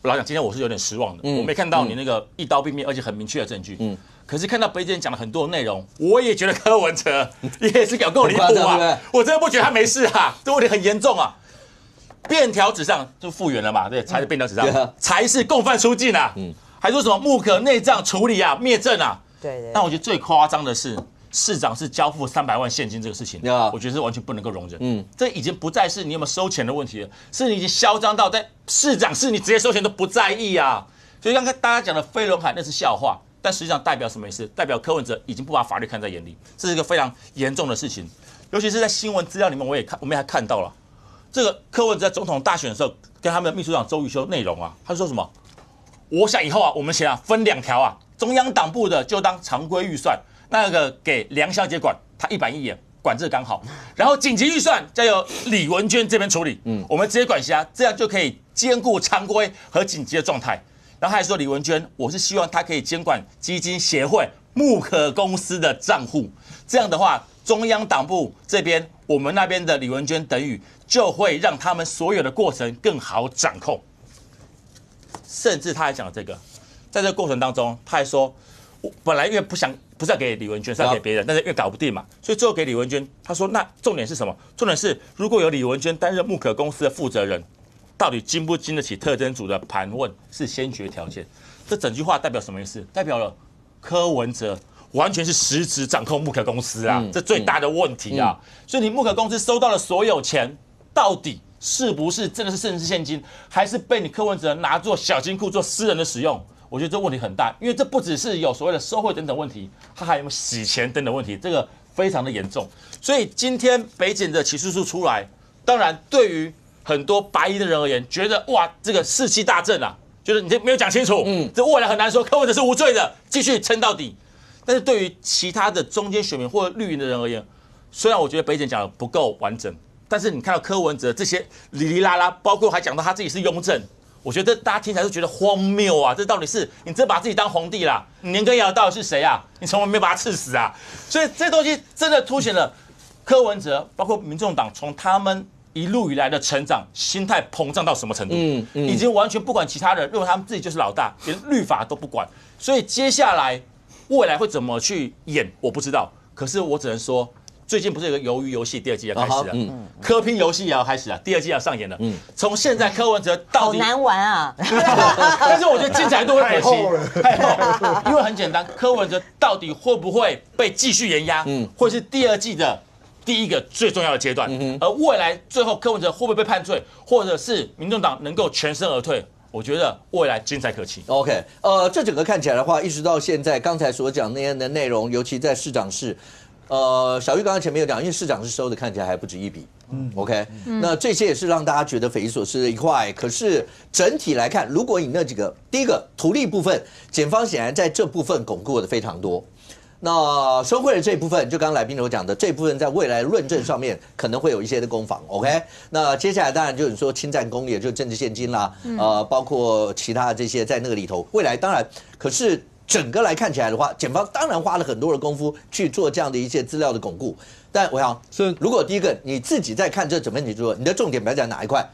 老讲今天我是有点失望的，我没看到你那个一刀毙命而且很明确的证据。可是看到北检讲了很多内容，我也觉得柯文哲也是有够离谱啊！我真的不觉得他没事啊，这问题很严重啊。便条纸上就复原了嘛，对，才是便条纸上，才是共犯出境啊，还说什么木可内脏处理啊，灭证啊。对。但我觉得最夸张的是，市长是交付300万现金这个事情，我觉得是完全不能够容忍。这已经不再是你有没有收钱的问题了，是你已经嚣张到在市长是你直接收钱都不在意啊。所以刚刚大家讲的飞轮海那是笑话，但实际上代表什么意思？代表柯文哲已经不把法律看在眼里，这是一个非常严重的事情。尤其是在新闻资料里面，我们还看到了这个柯文哲在总统大选的时候跟他们的秘书长周瑜修内容啊，他说什么？我想以后啊，我们钱啊分2条啊，中央党部的就当常规预算。那个给梁小姐管，她100亿元管这刚好，然后紧急预算再由李文娟这边处理，我们直接管辖，这样就可以兼顾常规和紧急的状态。然后还说李文娟，我是希望她可以监管基金协会木可公司的账户，这样的话，中央党部这边我们那边的李文娟等于就会让他们所有的过程更好掌控。甚至他还讲了这个，在这个过程当中，他还说，我本来因为不是要给李文娟，是要给别人，但是因为搞不定嘛，所以最后给李文娟。他说，那重点是什么？重点是如果有李文娟担任木可公司的负责人，到底经不经得起特侦组的盘问是先决条件。这整句话代表什么意思？代表了柯文哲完全是实质掌控木可公司啊，这最大的问题啊。所以你木可公司收到了所有钱，到底是不是真的是政治现金，还是被你柯文哲拿作小金库做私人的使用？我觉得这问题很大，因为这不只是有所谓的收贿等等问题，它还有洗钱等等问题，这个非常的严重。所以今天北检的起诉书出来，当然对于很多白衣的人而言，觉得哇，这个士气大振啊，觉得你这没有讲清楚，这未来很难说柯文哲是无罪的，继续撑到底。但是对于其他的中间选民或绿营的人而言，虽然我觉得北检讲的不够完整，但是你看到柯文哲这些哩哩啦啦，包括还讲到他自己是雍正。我觉得大家听起来都觉得荒谬啊！这到底是你真把自己当皇帝啦？你年羹尧到底是谁啊？你从来没有把他刺死啊！所以这东西真的凸显了柯文哲，包括民众党从他们一路以来的成长，心态膨胀到什么程度？已经完全不管其他人，认为他们自己就是老大，连律法都不管。所以接下来未来会怎么去演，我不知道。可是我只能说，最近不是有个鱿鱼游戏第2季要开始了，柯 P 游戏也要开始了，第2季要上演了。从现在柯文哲到底好难玩啊！但是我觉得精彩度会可期，太厚，因为很简单，柯文哲到底会不会被继续延压，或是第2季的第一个最重要的阶段，而未来最后柯文哲会不会被判罪，或者是民众党能够全身而退？我觉得未来精彩可期。OK， 这整个看起来的话，一直到现在，刚才所讲那些的内容，尤其在市长室，小玉刚刚前面有讲，因为市长室收的看起来还不止1笔，OK，那这些也是让大家觉得匪夷所思的一块。可是整体来看，如果以那几个，第一个图利部分，检方显然在这部分巩固的非常多。那收贿的这一部分，就刚刚来宾有讲的，这一部分在未来论证上面可能会有一些的攻防 ，OK？ 那接下来当然就是说侵占公益，就是政治现金啦，包括其他的这些在那个里头，未来当然，可是整个来看起来的话，检方当然花了很多的功夫去做这样的一些资料的巩固。但我想是，如果第一个你自己在看这整份题目，你的重点摆在哪一块？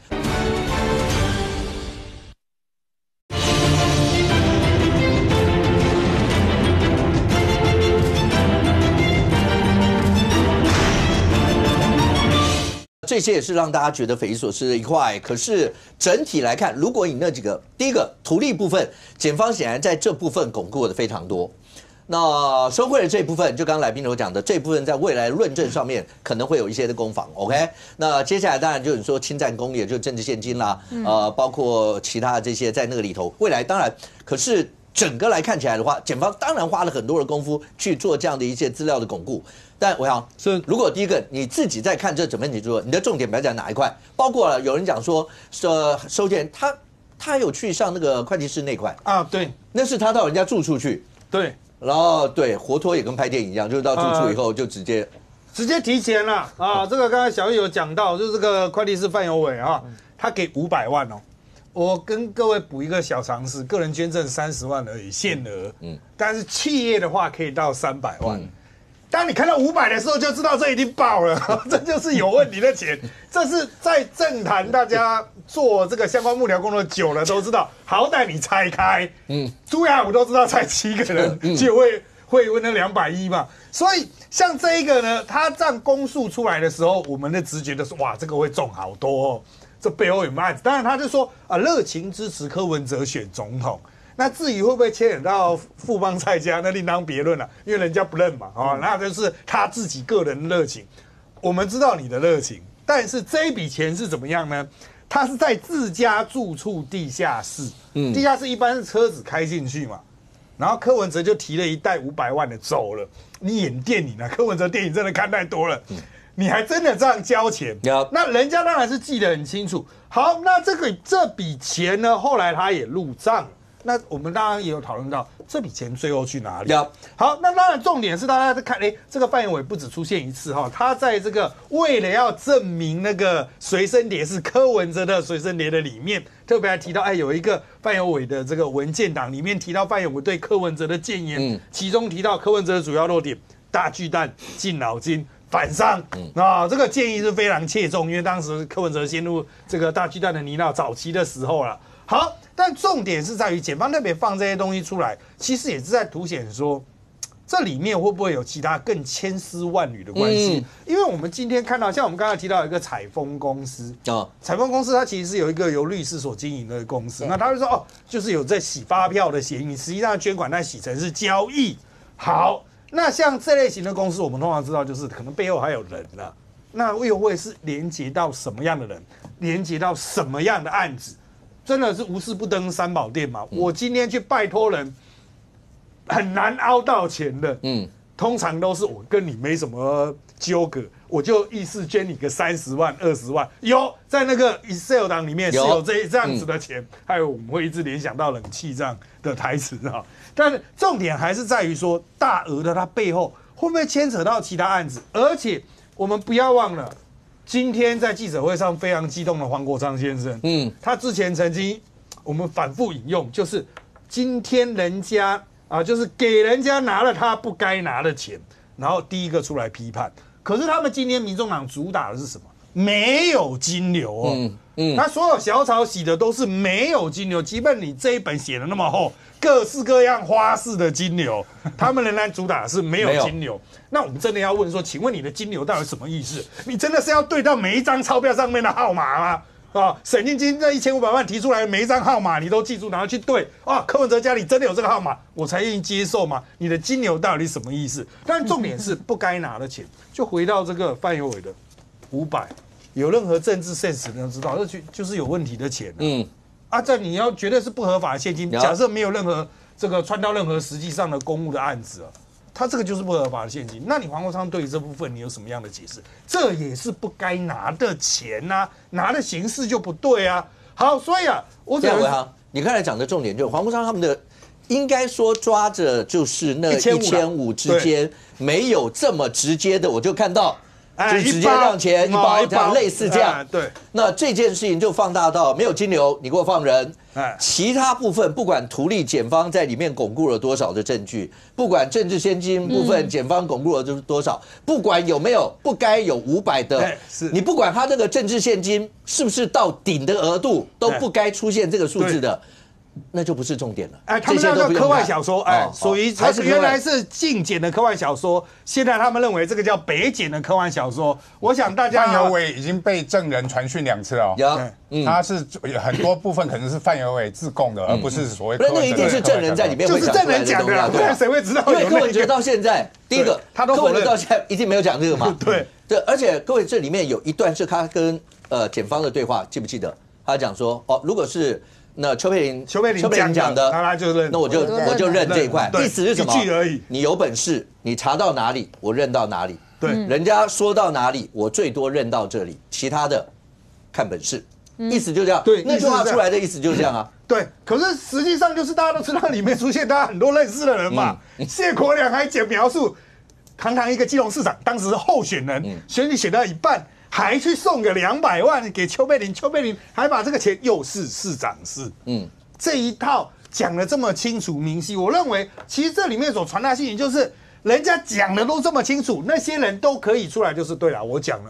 这些也是让大家觉得匪夷所思的一块。可是整体来看，如果以那几个，第一个图利部分，检方显然在这部分巩固的非常多。那收贿的这一部分，就刚刚来宾有讲的，这一部分在未来论证上面可能会有一些的攻防 ，OK？ 那接下来当然就是说侵占公益，就是政治现金啦，包括其他的这些在那个里头，未来当然，可是整个来看起来的话，检方当然花了很多的功夫去做这样的一些资料的巩固。但我想是，如果第一个你自己在看这整份题目，你的重点摆在哪一块？包括了有人讲说，收件他有去上那个会计师那块啊，对，那是他到人家住处去，对，然后对活脱也跟拍电影一样，就是到住处以后就直接提前了啊。这个刚才小玉有讲到，就是这个会计师范有伟啊，他给500万哦。我跟各位补一个小常识，个人捐赠30万而已，限额，但是企业的话可以到300万。当你看到500的时候，就知道这已经爆了，这就是有问题的钱。这是在政坛大家做这个相关幕僚工作久了都知道，好歹你拆开，朱亚武都知道才7个人就会问那210嘛。所以像这一个呢，他这样公诉出来的时候，我们的直觉都是哇，这个会中好多哦，这背后有案子。当然他就说啊，热情支持柯文哲选总统。那至于会不会牵扯到富邦蔡家，那另当别论了，因为人家不认嘛，那就是他自己个人的热情。我们知道你的热情，但是这一笔钱是怎么样呢？他是在自家住处地下室，地下室一般是车子开进去嘛，然后柯文哲就提了一袋500万的走了。你演电影啊，柯文哲电影真的看太多了，你还真的这样交钱？那人家当然是记得很清楚。好，那这笔钱呢，后来他也入账了。那我们当然也有讨论到这笔钱最后去哪里。好，那当然重点是大家在看，这个范有伟不止出现一次哈，他在这个为了要证明那个随身碟是柯文哲的随身碟的里面，特别还提到，有一个范有伟的这个文件档里面提到范有伟对柯文哲的谏言，其中提到柯文哲的主要弱点：大巨蛋、进脑筋、反伤这个建议是非常切中，因为当时柯文哲陷入这个大巨蛋的泥淖早期的时候了。好，但重点是在于检方特别放这些东西出来，其实也是在凸显说，这里面会不会有其他更千丝万缕的关系？因为我们今天看到，像我们刚才提到一个采风公司采风公司它其实是有一个由律师所经营的公司，那他会说就是有在洗发票的嫌疑，实际上捐款但洗成是交易。好，那像这类型的公司，我们通常知道就是可能背后还有人了，那又会是连接到什么样的人，连接到什么样的案子？真的是无事不登三宝殿嘛？我今天去拜托人，很难凹到钱的。通常都是我跟你没什么纠葛，我就意思捐你个30万、20万。有在那个 Excel 档里面是有这样子的钱，还有我们会一直联想到冷气这样的台词啊。但是重点还是在于说，大额的它背后会不会牵扯到其他案子？而且我们不要忘了。今天在记者会上非常激动的黄国昌先生，他之前曾经我们反复引用，就是今天人家就是给人家拿了他不该拿的钱，然后第一个出来批判。可是他们今天民众党主打的是什么？没有金流哦。他所有小草洗的都是没有金流，即便你这一本写的那么厚，各式各样花式的金流，他们仍然主打的是没有金流。那我们真的要问说，请问你的金流到底什么意思？你真的是要对到每一张钞票上面的号码吗？沈庆金这1500万提出来的每一张号码你都记住，然后去对柯文哲家里真的有这个号码，我才愿意接受嘛？你的金流到底什么意思？但重点是不该拿的钱，就回到这个范有为的500。有任何政治 sense 的人知道，这就是有问题的钱。这你要绝对是不合法的现金。假设没有任何这个穿到任何实际上的公务的案子他这个就是不合法的现金。那你黄国昌对于这部分你有什么样的解释？这也是不该拿的钱啊，拿的形式就不对啊。好，所以我这样为航，你刚才讲的重点就是黄国昌他们的，应该说抓着就是那1500之间没有这么直接的，我就看到。就直接让钱一包这样类似这样，对。那这件事情就放大到没有金流，你给我放人。其他部分不管图利检方在里面巩固了多少的证据，不管政治现金部分检方巩固了多少，不管有没有不该有500的，你不管他这个政治现金是不是到顶的额度，都不该出现这个数字的。那就不是重点了。他们那个科幻小说，属于原来是禁检的科幻小说，现在他们认为这个叫北检的科幻小说。我想大家范有为已经被证人传讯2次了。他是很多部分可能是范有为自供的，而不是所谓。那一定是证人在里面会就是证人讲的，不然谁会知道？因为柯文哲到现在，第一个柯文哲到现在一定没有讲这个嘛。对，而且各位这里面有一段是他跟检方的对话，记不记得？他讲说，如果是。那邱佩玲讲的，那我就认这一块，意思是什么？一句而已。你有本事，你查到哪里，我认到哪里。对，人家说到哪里，我最多认到这里，其他的看本事。意思就这样。对，那句话出来的意思就是这样啊。对，可是实际上就是大家都知道里面出现大家很多认识的人嘛。谢国良还描述，堂堂一个基隆市长，当时候选人，选举选到一半。还去送个200万给邱佩玲，邱佩玲还把这个钱又是市长室，这一套讲得这么清楚明晰，我认为其实这里面所传达信息就是，人家讲的都这么清楚，那些人都可以出来，就是对了，我讲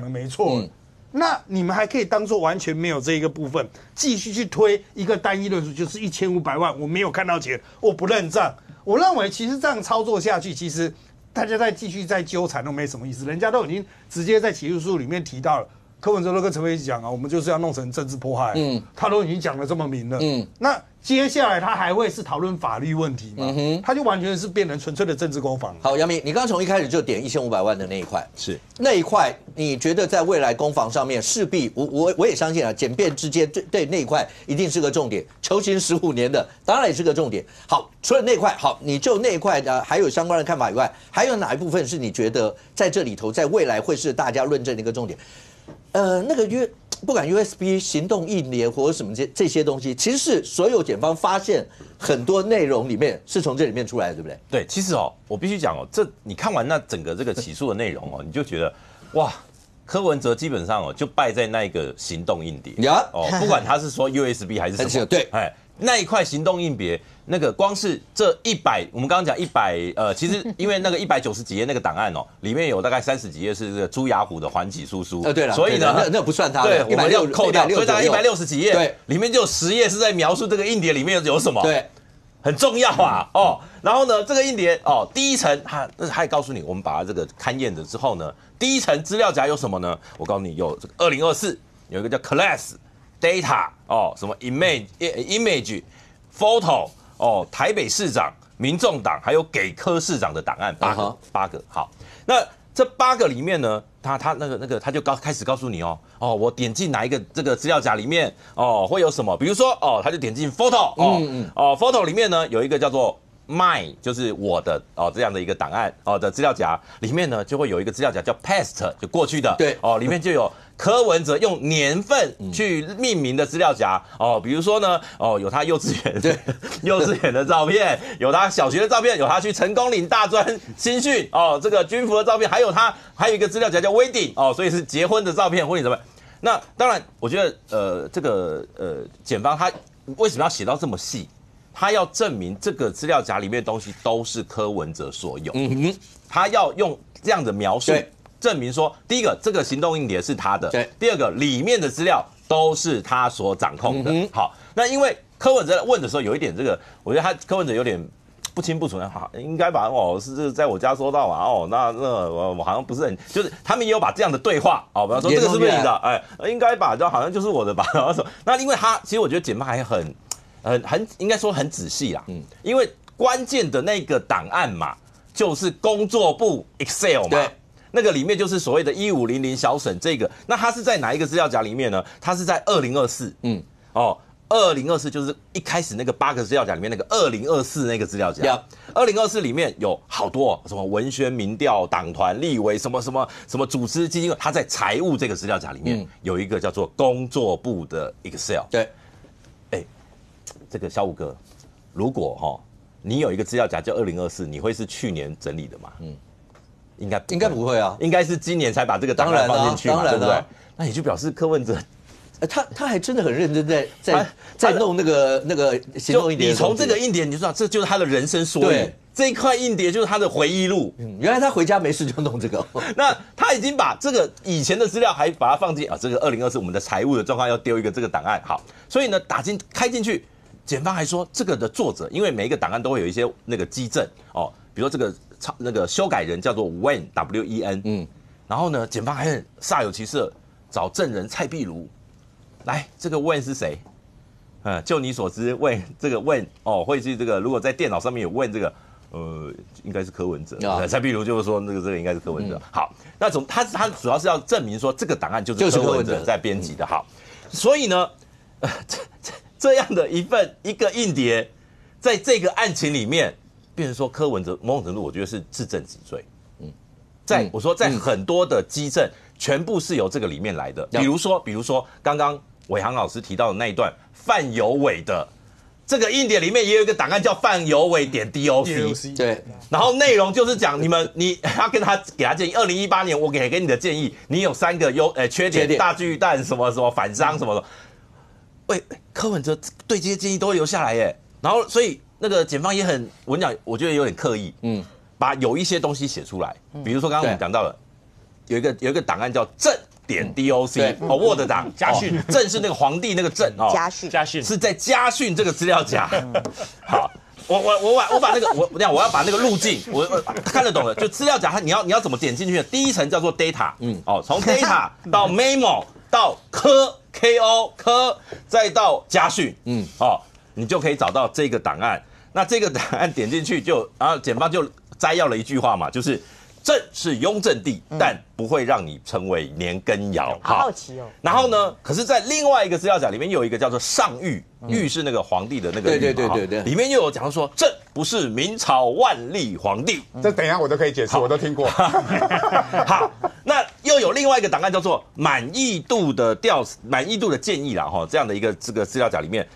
的没错。那你们还可以当做完全没有这一个部分，继续去推一个单一论述，就是1500万，我没有看到钱，我不认账。我认为其实这样操作下去，其实。大家再继续再纠缠都没什么意思，人家都已经直接在起诉书里面提到了，柯文哲都跟陈佩琪讲我们就是要弄成政治迫害，他都已经讲得这么明了，那接下来他还会是讨论法律问题吗？他就完全是变成纯粹的政治攻防。好，杨明，你刚刚从一开始就点1500万的那一块，是那一块，你觉得在未来攻防上面势必，我也相信简便之间对那一块一定是个重点，求刑15年的当然也是个重点。好，除了那一块，好，你就那一块还有相关的看法以外，还有哪一部分是你觉得在这里头，在未来会是大家论证的一个重点？那个不管 USB 行动硬碟或者什么这些东西，其实是所有检方发现很多内容里面是从这里面出来的，对不对？对，其实我必须讲这你看完那整个这个起诉的内容你就觉得哇，柯文哲基本上就败在那一个行动硬碟不管他是说 USB 还是什么，对，那一块行动硬碟，那个光是这100，我们刚刚讲100，其实因为那个190几页那个档案里面有大概30几页是这个朱雅虎的还起诉书，对了，所以呢，那不算他的，对，我们要扣掉，所以大概160几页，对，里面就有10页是在描述这个硬碟里面有什么，对，很重要然后呢，这个硬碟第一层它还告诉你，我们把它这个勘验的之后呢，第一层资料夹有什么呢？我告诉你，有这个2024有一个叫 Class Data 什么 Image Photo 台北市长、民众党还有给柯市长的档案8个。好，那这8个里面呢，他他就开始告诉你我点进哪一个这个资料夹里面会有什么？比如说他就点进 Photo Photo 里面呢有一个叫做 Mine， 就是我的这样的一个档案的资料夹里面呢就会有一个资料夹叫 Past， 就过去的，对里面就有柯文哲用年份去命名的资料夹比如说呢有他幼稚园的照片，有他小学的照片，有他去成功岭大专新训这个军服的照片，还有一个资料夹叫 Wedding 所以是结婚的照片，婚礼照片。那当然，我觉得这个检方他为什么要写到这么细？他要证明这个资料夹里面的东西都是柯文哲所有，他要用这样的描述证明说，第一个这个行动硬碟是他的，对，第二个里面的资料都是他所掌控的。好，那因为柯文哲问的时候有一点这个，我觉得柯文哲有点不清不楚，好，应该把是在我家收到嘛，那我好像不是很，就是他们也有把这样的对话，比方说这个是不是你的，哎，应该吧，就好像就是我的吧，然后说，那因为他其实我觉得检方还很应该说很仔细啦，因为关键的那个档案嘛，就是工作部 Excel 嘛，对，那个里面就是所谓的1500小省这个，那它是在哪一个资料夹里面呢？它是在2024， 2024就是一开始那个8个资料夹里面那个2024那个资料夹，2024里面有好多什么文宣、民调、党团、立委什么组织基金会，它在财务这个资料夹里面有一个叫做工作部的 Excel。对，这个小武哥，如果你有一个资料夹叫2024，你会是去年整理的吗？应该不会啊，应该是今年才把这个档案放进去嘛，对不对？那也就表示柯文哲。他还真的很认真在弄那个行动硬碟。你从这个硬碟你就知道，这就是他的人生缩影。这一块硬碟就是他的回忆录。原来他回家没事就弄这个。那他已经把这个以前的资料还把它放进这个2024我们的财务的状况要丢一个这个档案。好，所以呢开进去，检方还说这个的作者，因为每一个档案都会有一些那个基证比如说这个那个修改人叫做 Wen， 然后呢，检方还很煞有其事找证人蔡壁如。来，这个 Wen 是谁？就你所知，Wen 这个 Wen 会是这个，如果在电脑上面有 Wen 这个，应该是柯文哲。蔡壁如就是说，这个应该是柯文哲。好，那他主要是要证明说，这个档案就是柯文哲在编辑的。好，所以呢，这样的一个硬碟，在这个案情里面，变成说柯文哲某种程度，我觉得是自证己罪。我说在很多的基证。全部是由这个里面来的，比如说刚刚伟航老师提到的那一段范有伟的这个硬碟里面也有一个档案叫范有伟点 DOC， 对，然后内容就是讲你要给他建议，2018年我给你的建议，你有3个缺点，大巨蛋什么反商什么的，喂，柯文哲对这些建议都会留下来耶，然后所以那个检方也很，我觉得有点刻意，把有一些东西写出来，比如说刚刚我们讲到了。有一个档案叫正点 DOC Word 档家训，正是那个皇帝那个正家训是在家训这个资料夹。好，我把那个我要把那个路径我看得懂了，就资料夹你要怎么点进去呢？第一层叫做 data， 从 data 到 memo 到KO 再到家训，你就可以找到这个档案。那这个档案点进去然后检方就摘要了一句话嘛，就是。正是雍正帝，但不会让你成为年羹尧。好奇哦。然后呢？可是，在另外一个资料夹里面，有一个叫做上谕，谕是那个皇帝的那个谕。对。里面又有讲说，朕不是明朝万历皇帝。这等一下我都可以解释，我都听过。好，那又有另外一个档案叫做满意度的建议啦，这样的一个这个资料夹里面。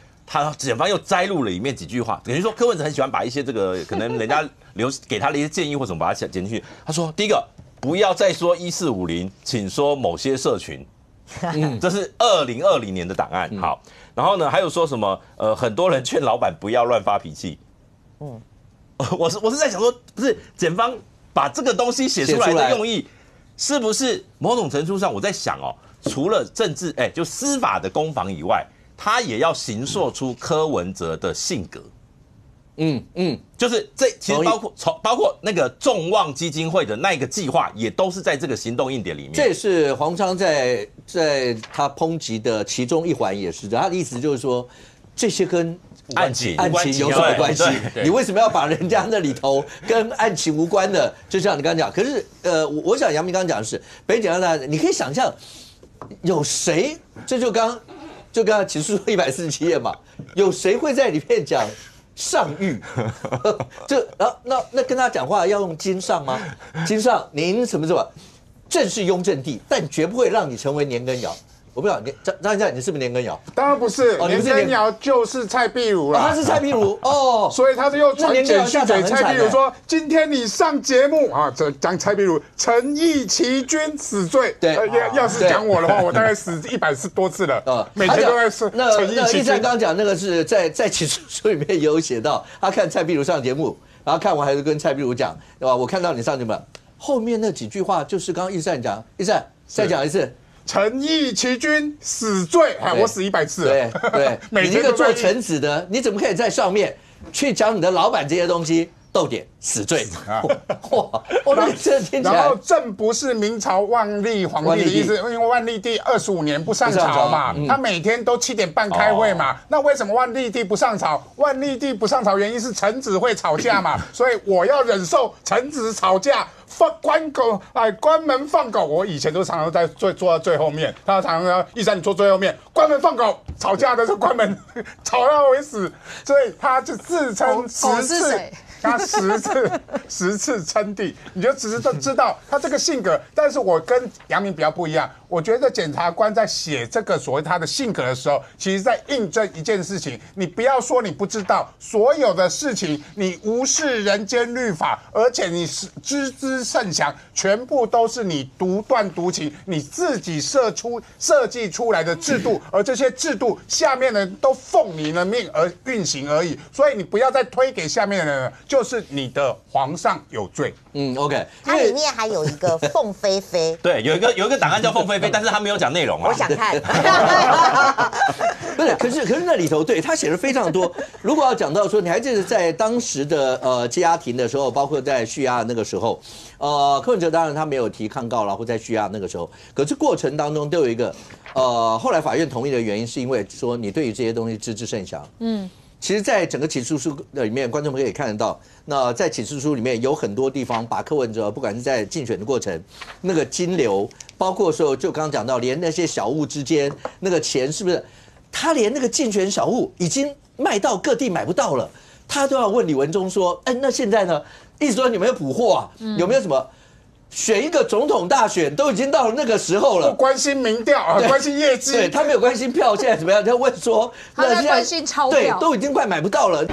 检方又摘录了里面几句话，等于说柯文哲很喜欢把一些这个可能人家给他的一些建议或什么把它剪进去。他说，第一个不要再说1450，请说某些社群，这是2020年的档案。好，然后呢还有说什么很多人劝老板不要乱发脾气。我是在想说，不是检方把这个东西写出来的用意，是不是某种程度上我在想除了政治就司法的攻防以外。他也要形塑出柯文哲的性格，就是其实包括那个众望基金会的那个计划，也都是在这个行动硬碟里面。这也是黄昌在他抨击的其中一环，也是他的意思就是说，这些跟案情有什么关系？你为什么要把人家那里头跟案情无关的？就像你刚刚讲，可是我想杨明刚刚讲的是北检你可以想象有谁，这就刚刚起诉书147页嘛，有谁会在里面讲上谕？那跟他讲话要用金上吗？金上，您什么？正是雍正帝，但绝不会让你成为年羹尧。我不知道张一下，你是不是年羹尧？当然不是，年羹尧就是蔡壁如了。他是蔡壁如所以他就又传简讯给蔡壁如说：“今天你上节目这讲蔡壁如陈义奇君死罪。对，要是讲我的话，我大概死140多次了。每天都在说陈义奇君。刚刚讲那个是在起诉书里面也有写到，他看蔡壁如上节目，然后看完还是跟蔡壁如讲，对吧？我看到你上节目了。”后面那几句话就是刚刚易善讲，易善再讲一次。诚意其君死罪，我死100次了。对，每你一个做臣子的，你怎么可以在上面去讲你的老板这些东西？逗点死罪哇！那这听起来，然后朕不是明朝万历皇帝的意思，因为万历帝25年不上朝嘛，他每天都7点半开会嘛。那为什么万历帝不上朝？万历帝不上朝原因是臣子会吵架嘛，所以我要忍受臣子吵架。关门放狗，我以前都常常在坐到最后面，他常常易善你坐最后面，关门放狗，吵架的时候关门，吵到为止，所以他就自称10次。他10次称帝，你就只是知道他这个性格。但是我跟杨明比较不一样，我觉得检察官在写这个所谓他的性格的时候，其实在印证一件事情：你不要说你不知道，所有的事情你无视人间律法，而且你是知之甚详，全部都是你独断独行，你自己设计出来的制度，而这些制度下面的人都奉你的命而运行而已。所以你不要再推给下面的人了。就是你的皇上有罪。OK。它里面还有一个凤飞飞，对，有一个档案叫凤飞飞，但是他没有讲内容啊。我想看。不是，可是那里头对他写的非常多。如果要讲到说，你还记得在当时的羁押庭的时候，包括在续押那个时候，柯文哲当然他没有提抗告，然后在续押那个时候，可是过程当中都有一个后来法院同意的原因，是因为说你对于这些东西知之甚详。其实，在整个起诉书里面，观众们可以看得到，那在起诉书里面有很多地方把柯文哲，不管是在竞选的过程，那个金流，包括说就刚刚讲到，连那些小物之间那个钱是不是，他连那个竞选小物已经卖到各地买不到了，他都要问李文忠说，那现在呢？意思说你们有捕获啊？有没有什么？选一个总统大选都已经到了那个时候了，不关心民调啊，关心业绩。对他没有关心票现在怎么样，他问说，他在关心钞票，对，都已经快买不到了。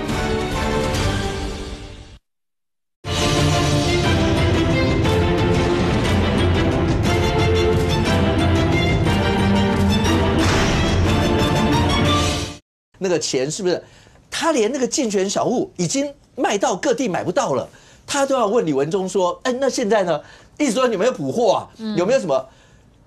那个钱是不是？他连那个竞选小物已经卖到各地买不到了，他都要问李文忠说，那现在呢？意思说你们有捕获啊？有没有什么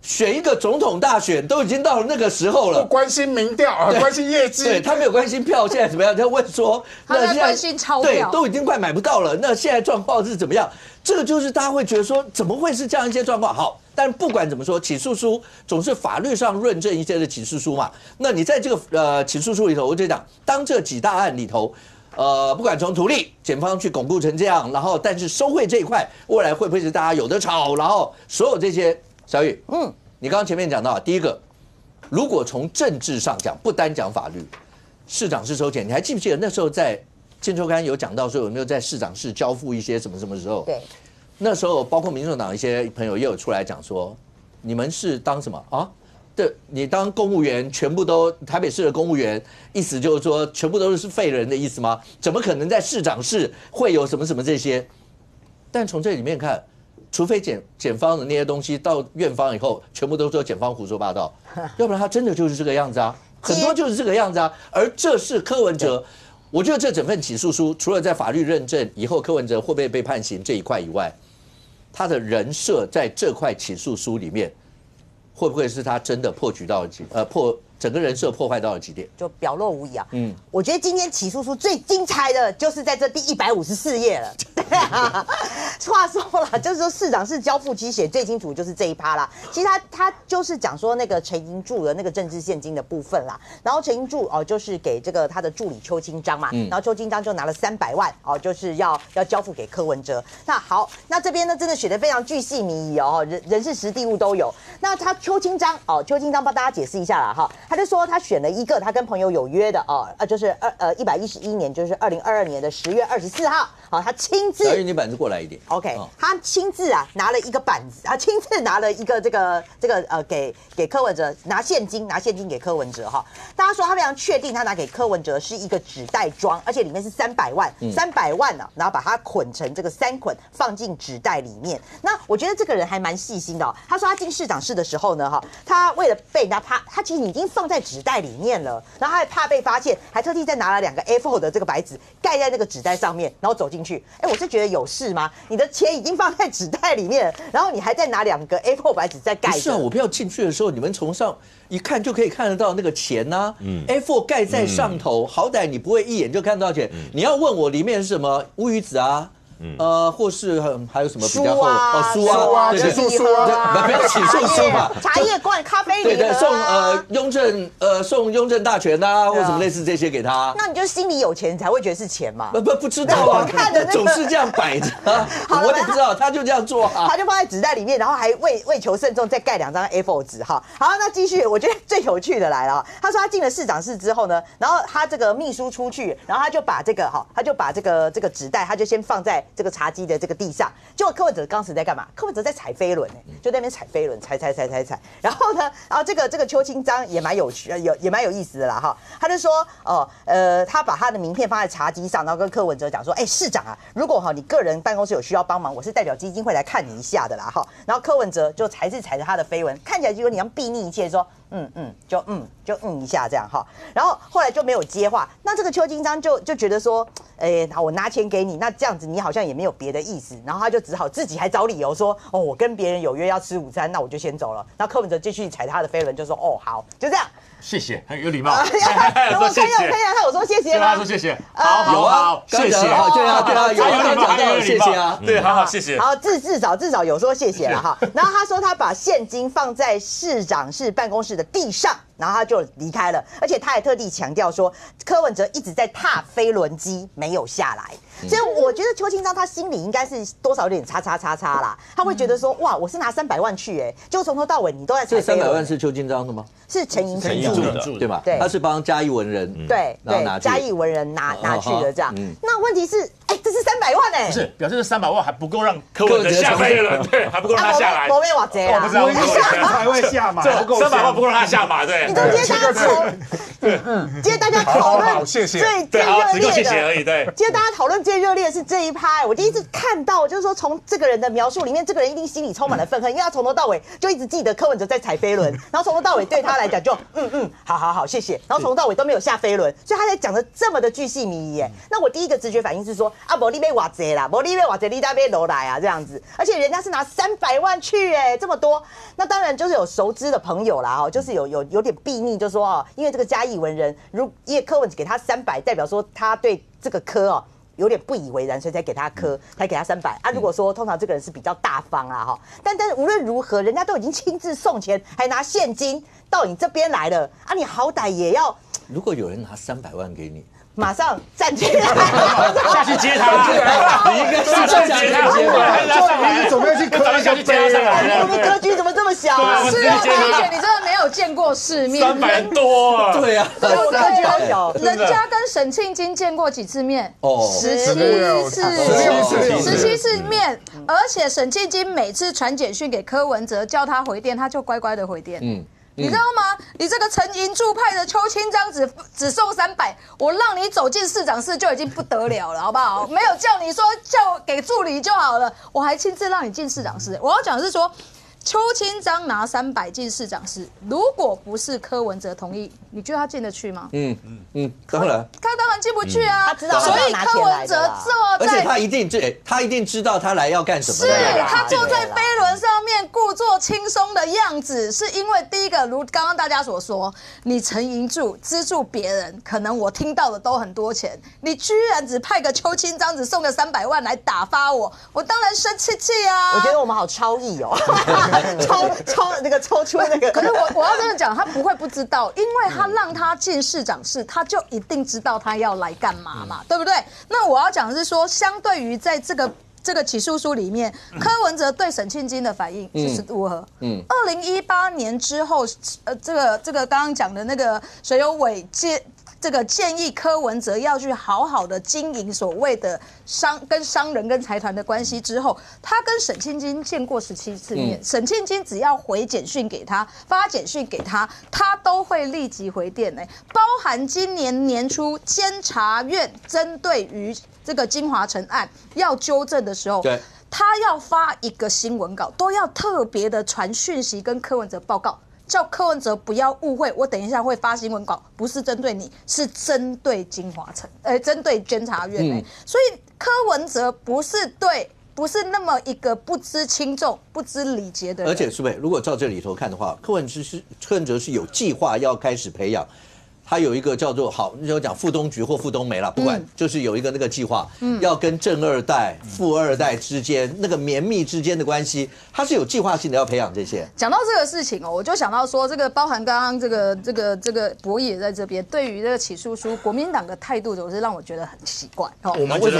选一个总统大选都已经到了那个时候了？不关心民调啊，关心业绩。对他没有关心票现在怎么样，他问说，他在关心钞票，对，都已经快买不到了。那现在状况是怎么样？这个就是大家会觉得说，怎么会是这样一些状况？好，但不管怎么说，起诉书总是法律上论证一些的起诉书嘛。那你在这个起诉书里头，我就讲，当这几大案里头。不管从图利，检方去巩固成这样，然后但是收贿这一块，未来会不会是大家有的吵？然后所有这些，小雨，你刚刚前面讲到，第一个，如果从政治上讲，不单讲法律，市长室收钱，你还记不记得那时候在《金周刊》有讲到说有没有在市长室交付一些什么什么时候？对，那时候包括民众党一些朋友也有出来讲说，你们是当什么啊？对，你当公务员，全部都台北市的公务员，意思就是说全部都是废人的意思吗？怎么可能在市长室会有什么什么这些？但从这里面看，除非检方的那些东西到院方以后，全部都说检方胡说八道，要不然他真的就是这个样子啊，很多就是这个样子啊。而这是柯文哲，我觉得这整份起诉书，除了在法律认证以后柯文哲会不会被判刑这一块以外，他的人设在这块起诉书里面。会不会是他真的破局到了整个人设破坏到了极点？就表露无遗啊。我觉得今天起诉书最精彩的就是在这第154页了。话说了，就是说市长室交付其实写最清楚就是这一趴啦。其实他就是讲说那个陈银柱的那个政治现金的部分啦。然后陈银柱就是给这个他的助理邱清章嘛，然后邱清章就拿了300万就是要交付给柯文哲。那好，那这边呢真的写得非常巨细靡遗人事时地物都有。那他邱清章帮大家解释一下啦哈。他就说他选了一个他跟朋友有约的就是111年，就是2022年的10月24号，他亲自。小雨，你板子过来一点。OK，他亲自拿了一个板子，他亲自拿了一个这个给柯文哲拿现金给柯文哲哈。大家说他非常确定他拿给柯文哲是一个纸袋装，而且里面是300万，300万呢，然后把它捆成这个3捆放进纸袋里面。那我觉得这个人还蛮细心的他说他进市长室的时候呢他为了被人家他其实已经放在纸袋里面了，然后他还怕被发现，还特地再拿了2个 A4 的这个白纸盖在那个纸袋上面，然后走进去。我是觉得有事吗？你的钱已经放在纸袋里面，然后你还在拿2个 A4 白纸在盖着。是啊，我票进去的时候，你们从上一看就可以看得到那个钱呐，A4 盖在上头，好歹你不会一眼就看到钱。你要问我里面是什么乌鱼子啊？或是还有什么比较厚书啊，起诉书啊，不要起诉书嘛，茶叶罐、咖啡对礼盒送雍正大全呐，或什么类似这些给他。那你就心里有钱，你才会觉得是钱嘛？不知道啊，总是这样摆着，我怎么知道？他就这样做啊，他就放在纸袋里面，然后还为求慎重再盖2张 A4 纸哈。好，那继续，我觉得最有趣的来了。他说他进了市长室之后呢，然后他这个秘书出去，然后他就把这个纸袋，他就先放在这个茶几的这个地上，结果柯文哲当时在干嘛？柯文哲在踩飞轮就在那边踩飞轮，踩。然后呢，这个邱清章也蛮有趣，也蛮有意思的啦哈。他就说他把他的名片放在茶几上，然后跟柯文哲讲说，市长啊，如果你个人办公室有需要帮忙，我是代表基金会来看你一下的啦哈。然后柯文哲就还是踩着他的飞轮，看起来就有点像睥睨一切，说就一下这样哈。然后后来就没有接话，那这个邱清章就觉得说，我拿钱给你，那这样子你好像也没有别的意思，然后他就只好自己还找理由说，我跟别人有约要吃午餐，那我就先走了。然后柯文哲继续踩他的飞轮，就说，好，就这样。谢谢，很有礼貌。我看一下，他有说谢谢吗？他说谢谢，好，谢谢，对啊，有礼貌，谢谢啊，对，好，谢谢。好，至少有说谢谢了哈。然后他说他把现金放在市长室办公室的地上，然后他就离开了，而且他还特地强调说，柯文哲一直在踏飞轮机，没有下来。所以我觉得邱清章他心里应该是多少有点叉啦，他会觉得说，哇，我是拿300万去，就从头到尾你都在踩飞轮。这300万是邱清章的吗？是陈银柱对吧？对，他是帮嘉义文人对嘉义文人拿去的这样。那问题是，这是300万不是表示这300万还不够让柯文哲下飞轮，对，还不够让他下来。我没瓦贼啊，我不知道，我才会下马，300万不够让他下马，对。你都接大家讨论，谢谢，最热烈的，谢谢而已，对。接大家讨论最热烈的是这一趴，我第一次看到，就是说从这个人的描述里面，这个人一定心里充满了愤恨，因为他从头到尾就一直记得柯文哲在踩飞轮，然后从头到尾对他来讲就好，谢谢，然后从头到尾都没有下飞轮，所以他才讲的这么的巨细靡遗。那我第一个直觉反应是说，没你被瓦贼啦，没你被瓦贼，你那边楼来啊这样子，而且人家是拿300万去这么多，那当然就是有熟知的朋友啦就是有点避逆，就说因为这个嘉义文人，因为柯文哲给他300，代表说他对这个柯有点不以为然，所以才给他才给他300啊。如果说通常这个人是比较大方啊但是无论如何，人家都已经亲自送钱，还拿现金到你这边来了啊，你好歹也要。如果有人拿300万给你，马上站起来，下去接他，你应该下去接他，你准备去磕一下去接他上来。我们格局怎么这么小啊？是啊，而且你真的没有见过世面，300多啊！对啊，格局好小。人家跟沈庆金见过几次面？17次面，而且沈庆金每次传简讯给柯文哲叫他回电，他就乖乖的回电。你知道吗？你这个陈银柱派的邱清章只送300，我让你走进市长室就已经不得了了，好不好？没有叫你说叫给助理就好了，我还亲自让你进市长室。我要讲的是说，邱清章拿300进市长室，如果不是柯文哲同意，你觉得他进得去吗？当然，他当然进不去啊。他知道，所以柯文哲坐在，而且他一定知道他来要干什么。是他坐在飞轮上面，故作轻松的样子，是因为第一个，如刚刚大家所说，你陈银柱资助别人，可能我听到的都很多钱，你居然只派个邱清章只送个300万来打发我当然生气啊！我觉得我们好超意抽出那个。可是我要真的讲，他不会不知道，因为他让他进市长室，他就一定知道他要来干嘛嘛，对不对？那我要讲的是说，相对于在这个起诉书里面，柯文哲对沈庆金的反应是如何？2018年之后，这个刚刚讲的那个水友伟建议柯文哲要去好好的经营所谓的跟商人跟财团的关系之后，他跟沈庆金见过17次面，沈庆金只要回简讯给他，发简讯给他，他都会立即回电包含今年年初监察院针对于这个金华城案要纠正的时候，他要发一个新闻稿，都要特别的传讯息跟柯文哲报告。叫柯文哲不要误会，我等一下会发新闻稿，不是针对你，是针对金华城，针对监察院所以柯文哲不是那么一个不知轻重、不知礼节的人。而且苏北，如果照这里头看的话，柯文哲是有计划要开始培养。他有一个叫做那就讲副东局或副东媒啦，不管，就是有一个那个计划，要跟正二代、富二代之间那个绵密之间的关系，他是有计划性的要培养这些。讲到这个事情我就想到说，这个包含刚刚这个博弈也在这边，对于这个起诉书，国民党的态度总是让我觉得很奇怪。我们觉得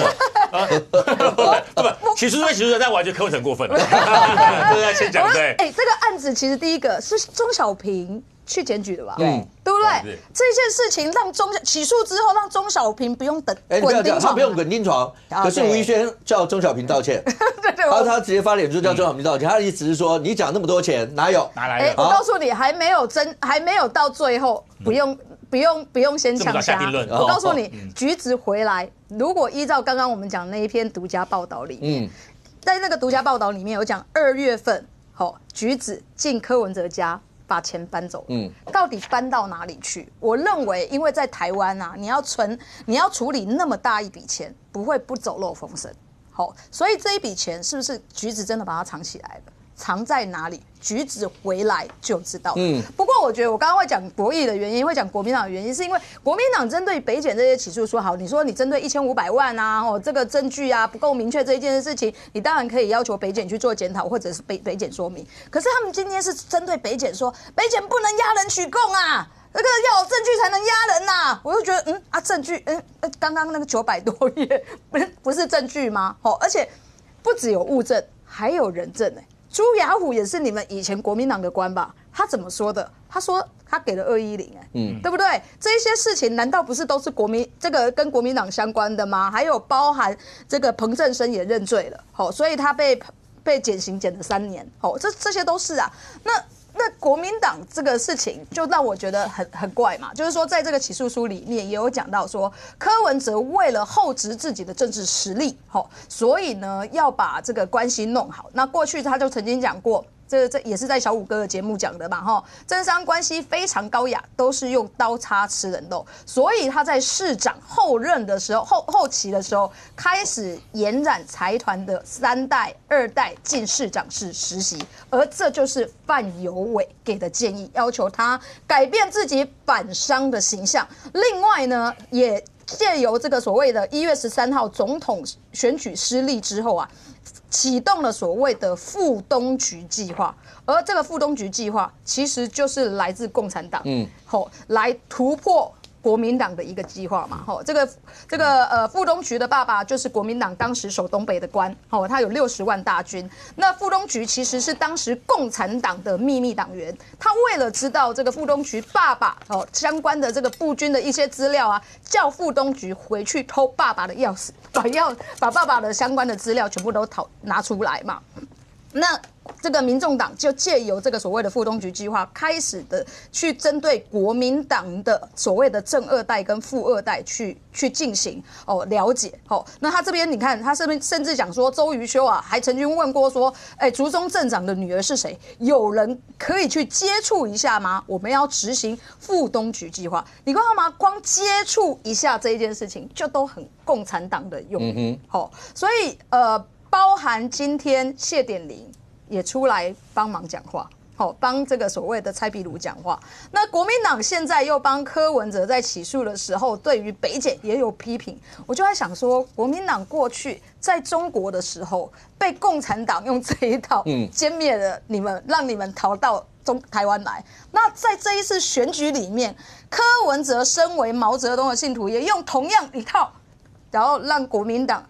不，起诉对起诉，但我还觉得柯文哲很过分了。这要先讲对。这个案子其实第一个是钟小平去检举的吧？对，对不对？这件事情让起诉之后，让钟小平不用等滚钉床，他不用滚钉床。可是吴怡轩叫钟小平道歉，他直接发脸书叫钟小平道歉，他的意思是说，你讲那么多钱哪有？哪来的？我告诉你，还没有到最后，不用先抢瞎。我告诉你，橘子回来，如果依照刚刚我们讲那一篇独家报道里面，在那个独家报道里面有讲2月份，橘子进柯文哲家。把钱搬走，到底搬到哪里去？我认为，因为在台湾啊，你要处理那么大一笔钱，不会不走漏风声。所以这一笔钱是不是橘子真的把它藏起来了？藏在哪里？橘子回来就知道。不过我觉得我刚刚会讲国议的原因，会讲国民党的原因，是因为国民党针对北检这些起诉说好，你说你针对1500万啊，这个证据啊不够明确这一件事情，你当然可以要求北检去做检讨，或者是北检说明。可是他们今天是针对北检说，北检不能压人取供啊。那个要有证据才能压人呐，我就觉得证据刚刚那个900多页不是证据吗？而且不只有物证，还有人证朱雅虎也是你们以前国民党的官吧？他怎么说的？他说他给了210，对不对？这一些事情难道不是都是这个跟国民党相关的吗？还有包含这个彭正生也认罪了，所以他被减刑减了3年，这些都是啊。那国民党这个事情就让我觉得很怪嘛，就是说在这个起诉书里面也有讲到说，柯文哲为了厚植自己的政治实力，所以呢要把这个关系弄好。那过去他就曾经讲过。这也是在小五哥的节目讲的嘛，政商关系非常高雅，都是用刀叉吃人肉，所以他在市长后任的时候，后期的时候开始延揽财团的3代、2代进市长室实习，而这就是范有伟给的建议，要求他改变自己反商的形象。另外呢，也借由这个所谓的1月13号总统选举失利之后啊。启动了所谓的副东局计划，而这个副东局计划其实就是来自共产党，来突破国民党的一个计划嘛，这个副东局的爸爸就是国民党当时守东北的官，他有60万大军。那副东局其实是当时共产党的秘密党员，他为了知道这个副东局爸爸相关的这个步军的一些资料啊，叫副东局回去偷爸爸的钥匙，把爸爸的相关的资料全部都拿出来嘛。那这个民众党就借由这个所谓的副东局计划，开始的去针对国民党的所谓的正2代跟富2代去进行了解。那他这边你看，他甚至讲说，周瑜修啊还曾经问过说，竹中镇长的女儿是谁？有人可以去接触一下吗？我们要执行副东局计划，你看到吗？光接触一下这一件事情，就都很共产党的用语。所以包含今天谢点玲也出来帮忙讲话，帮这个所谓的蔡壁如讲话。那国民党现在又帮柯文哲在起诉的时候，对于北检也有批评。我就在想说，国民党过去在中国的时候，被共产党用这一套歼灭了你们，让你们逃到台湾来。那在这一次选举里面，柯文哲身为毛泽东的信徒，也用同样一套，然后让国民党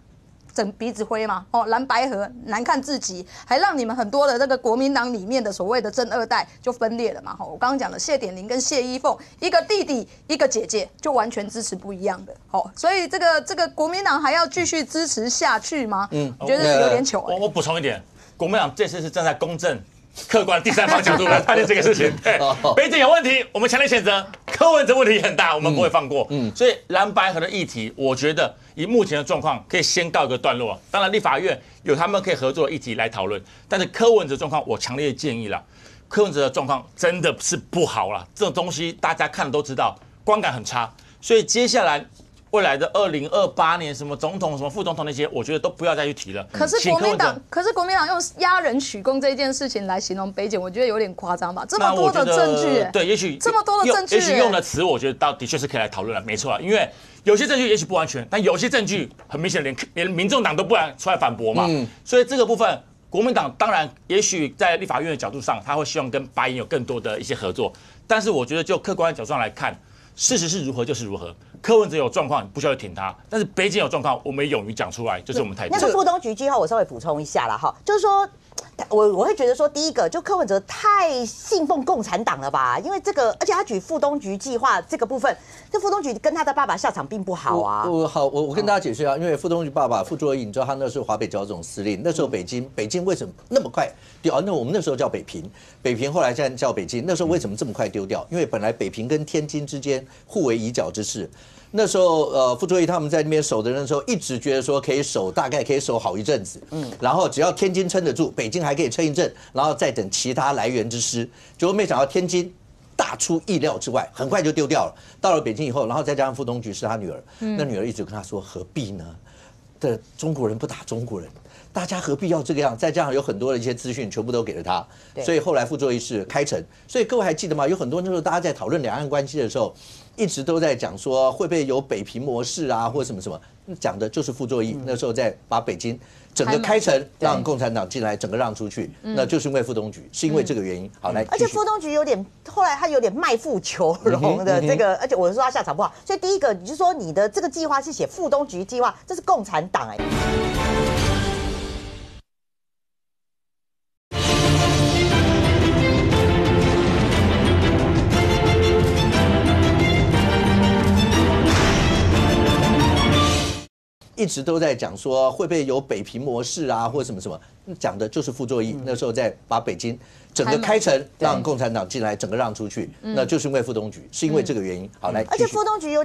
整鼻子灰嘛，蓝白合难看至极，还让你们很多的这个国民党里面的所谓的正2代就分裂了嘛。我刚刚讲的谢点玲跟谢依凤，一个弟弟一个姐姐，就完全支持不一样的。所以这个国民党还要继续支持下去吗？我觉得有点糗。我补充一点，国民党这次是站在公正、客观第三方角度来判定这个事情。北检有问题，我们强烈谴责；柯文哲问题很大，我们不会放过。所以蓝白合的议题，我觉得以目前的状况，可以先告一个段落。当然，立法院有他们可以合作的议题来讨论，但是柯文哲状况，我强烈建议了，柯文哲的状况真的是不好了。这种东西大家看了都知道，观感很差。所以接下来未来的2028年什么总统、什么副总统那些，我觉得都不要再去提了。可是国民党用压人取公这件事情来形容北检，我觉得有点夸张吧？这么多的证据，对，也许这么多的证据，也许用的词，我觉得的确是可以来讨论了，没错，因为有些证据也许不完全，但有些证据很明显连民众党都不敢出来反驳嘛。所以这个部分，国民党当然也许在立法院的角度上，他会希望跟白银有更多的一些合作，但是我觉得就客观的角度上来看，事实是如何就是如何。柯文哲有状况，不需要挺他；但是北检有状况，我们也勇于讲出来，就是我们态度。那个副东局计划，我稍微补充一下啦哈，就是说。我会觉得说，第一个就柯文哲太信奉共产党了吧？因为这个，而且他举副东局计划这个部分，这副东局跟他的爸爸下场并不好啊。我跟大家解释一下，因为副东局爸爸傅作义，你知道他那时候华北剿总司令，那时候北京为什么那么快丢？那我们那时候叫北平后来现在叫北京，那时候为什么这么快丢掉？因为本来北平跟天津之间互为犄角之势。那时候，傅作义他们在那边守的那时候，一直觉得说可以守，大概可以守好一阵子。然后只要天津撑得住，北京还可以撑一阵，然后再等其他来源之师。结果没想到天津大出意料之外，很快就丢掉了。到了北京以后，然后再加上副东局是他女儿，那女儿一直跟他说何必呢？的中国人不打中国人。大家何必要这个样？再加上有很多的一些资讯全部都给了他，所以后来傅作义是开城。所以各位还记得吗？有很多那时候大家在讨论两岸关系的时候，一直都在讲说会不会有北平模式啊，或者什么什么，讲的就是傅作义那时候在把北京整个开城，让共产党进来，整个让出去，那就是因为副东局，是因为这个原因。好，来，而且副东局后来他有点卖富求荣的这个，而且我说他下场不好，所以第一个你就说你的这个计划是写副东局计划，这是共产党一直都在讲说会不会有北平模式啊，或者什么什么，讲的就是傅作义那时候在把北京整个开城，让共产党进来，整个让出去，那就是因为副东局，是因为这个原因。好，来，而且副东局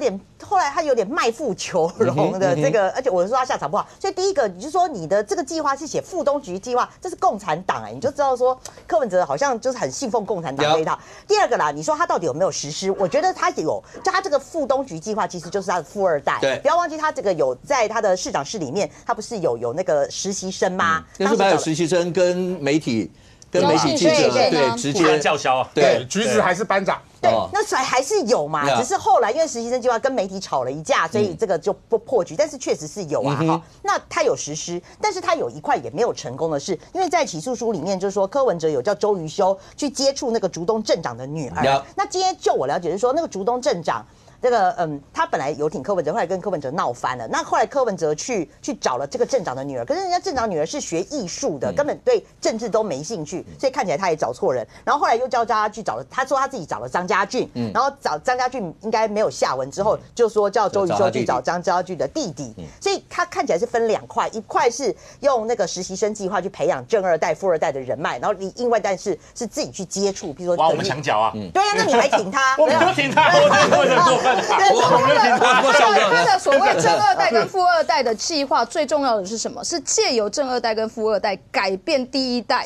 后来他有点卖富求荣的这个，而且我说他下场不好，所以第一个你就说你的这个计划是写副东局计划，这是共产党你就知道说柯文哲好像就是很信奉共产党这一套。第二个啦，你说他到底有没有实施？我觉得他有，就他这个副东局计划其实就是他的富二代，对，不要忘记他这个有在他的市长室里面，他不是有那个实习生吗？那是不是还有实习生跟媒体记者对直接叫嚣啊？对，橘子还是班长。对，那所以还是有嘛，只是后来因为实习生计划跟媒体吵了一架，所以这个就不破局。但是确实是有啊，哈。那他有实施，但是他有一块也没有成功的是，因为在起诉书里面就是说柯文哲有叫周瑜修去接触那个竹东镇长的女儿。那今天就我了解是说，那个竹东镇长。这个他本来有挺柯文哲，后来跟柯文哲闹翻了。那后来柯文哲去找了这个镇长的女儿，可是人家镇长女儿是学艺术的，根本对政治都没兴趣，所以看起来他也找错人。然后后来又叫他去找了，他说他自己找了张家俊，然后找张家俊应该没有下文之后，就说叫周瑜修去找张家俊的弟弟。所以他看起来是分两块，一块是用那个实习生计划去培养正二代、富二代的人脉，然后另外但是自己去接触，比如说哇，我们墙角啊，对呀，那你还挺他？我没有挺他，我真的会很过分。他的所谓正二代跟富二代的计划，最重要的是什么？是借由正二代跟富二代改变第一代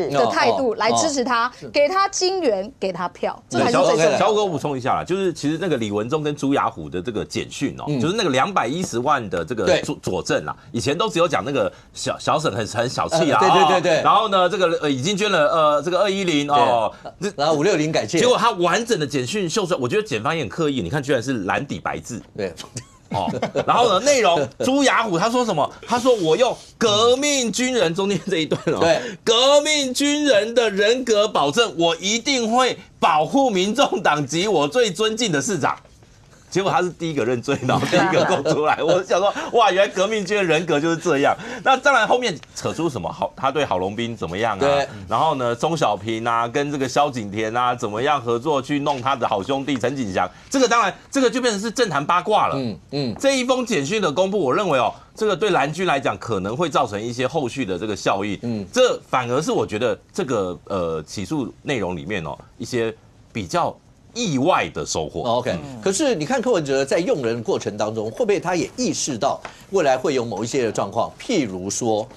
的态度来支持他，给他金援，给他票，这才是最重要的。小哥补充一下啦，就是其实那个李文忠跟朱雅虎的这个简讯就是那个210万的这个佐证啦，以前都只有讲那个小沈很小气啊，对，然后呢这个已经捐了这个210然后560改建，结果他完整的简讯秀出来，我觉得检方也很刻意，你看居然是蓝底白字，对。然后呢？内容朱雅虎他说什么？他说我用革命军人中间这一段对，革命军人的人格保证，我一定会保护民众党及我最尊敬的市长。结果他是第一个认罪，然后第一个供出来。我想说，哇，原来革命军的人格就是这样。那当然后面扯出什么他对郝龙斌怎么样啊？对。然后呢，钟小平啊，跟这个萧景田啊，怎么样合作去弄他的好兄弟陈景祥？这个当然，这个就变成是政坛八卦了。这一封简讯的公布，我认为这个对蓝军来讲可能会造成一些后续的这个效益。这反而是我觉得这个起诉内容里面一些比较意外的收获。OK，可是你看柯文哲在用人的过程当中，会不会他也意识到未来会有某一些的状况？譬如说，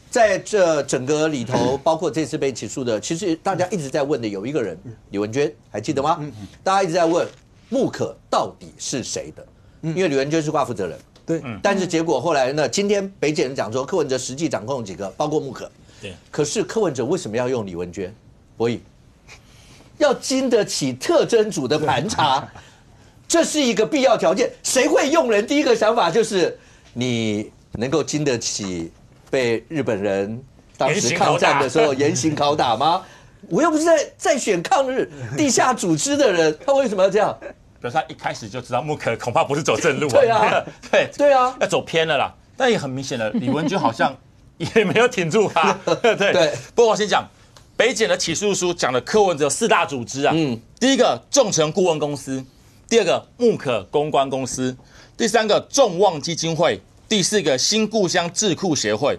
在这整个里头，包括这次被起诉的，其实大家一直在问的有一个人，李文娟，还记得吗？大家一直在问穆可到底是谁的？因为李文娟是挂负责人。对，但是结果后来呢？今天北检人讲说，柯文哲实际掌控几个，包括穆可。对。可是柯文哲为什么要用李文娟？博弈要经得起特侦组的盘查，这是一个必要条件。谁会用人？第一个想法就是你能够经得起被日本人当时抗战的时候严刑拷打吗？我又不是在选抗日地下组织的人，他为什么要这样？表示他一开始就知道穆可恐怕不是走正路啊。对啊，对啊，要走偏了啦。但也很明显的，李文娟好像也没有挺住他。对。不过我先讲，北检的起诉书讲的柯文哲有4大组织啊。第一个众诚顾问公司，第二个穆可公关公司，第三个众望基金会，第4个新故乡智库协会。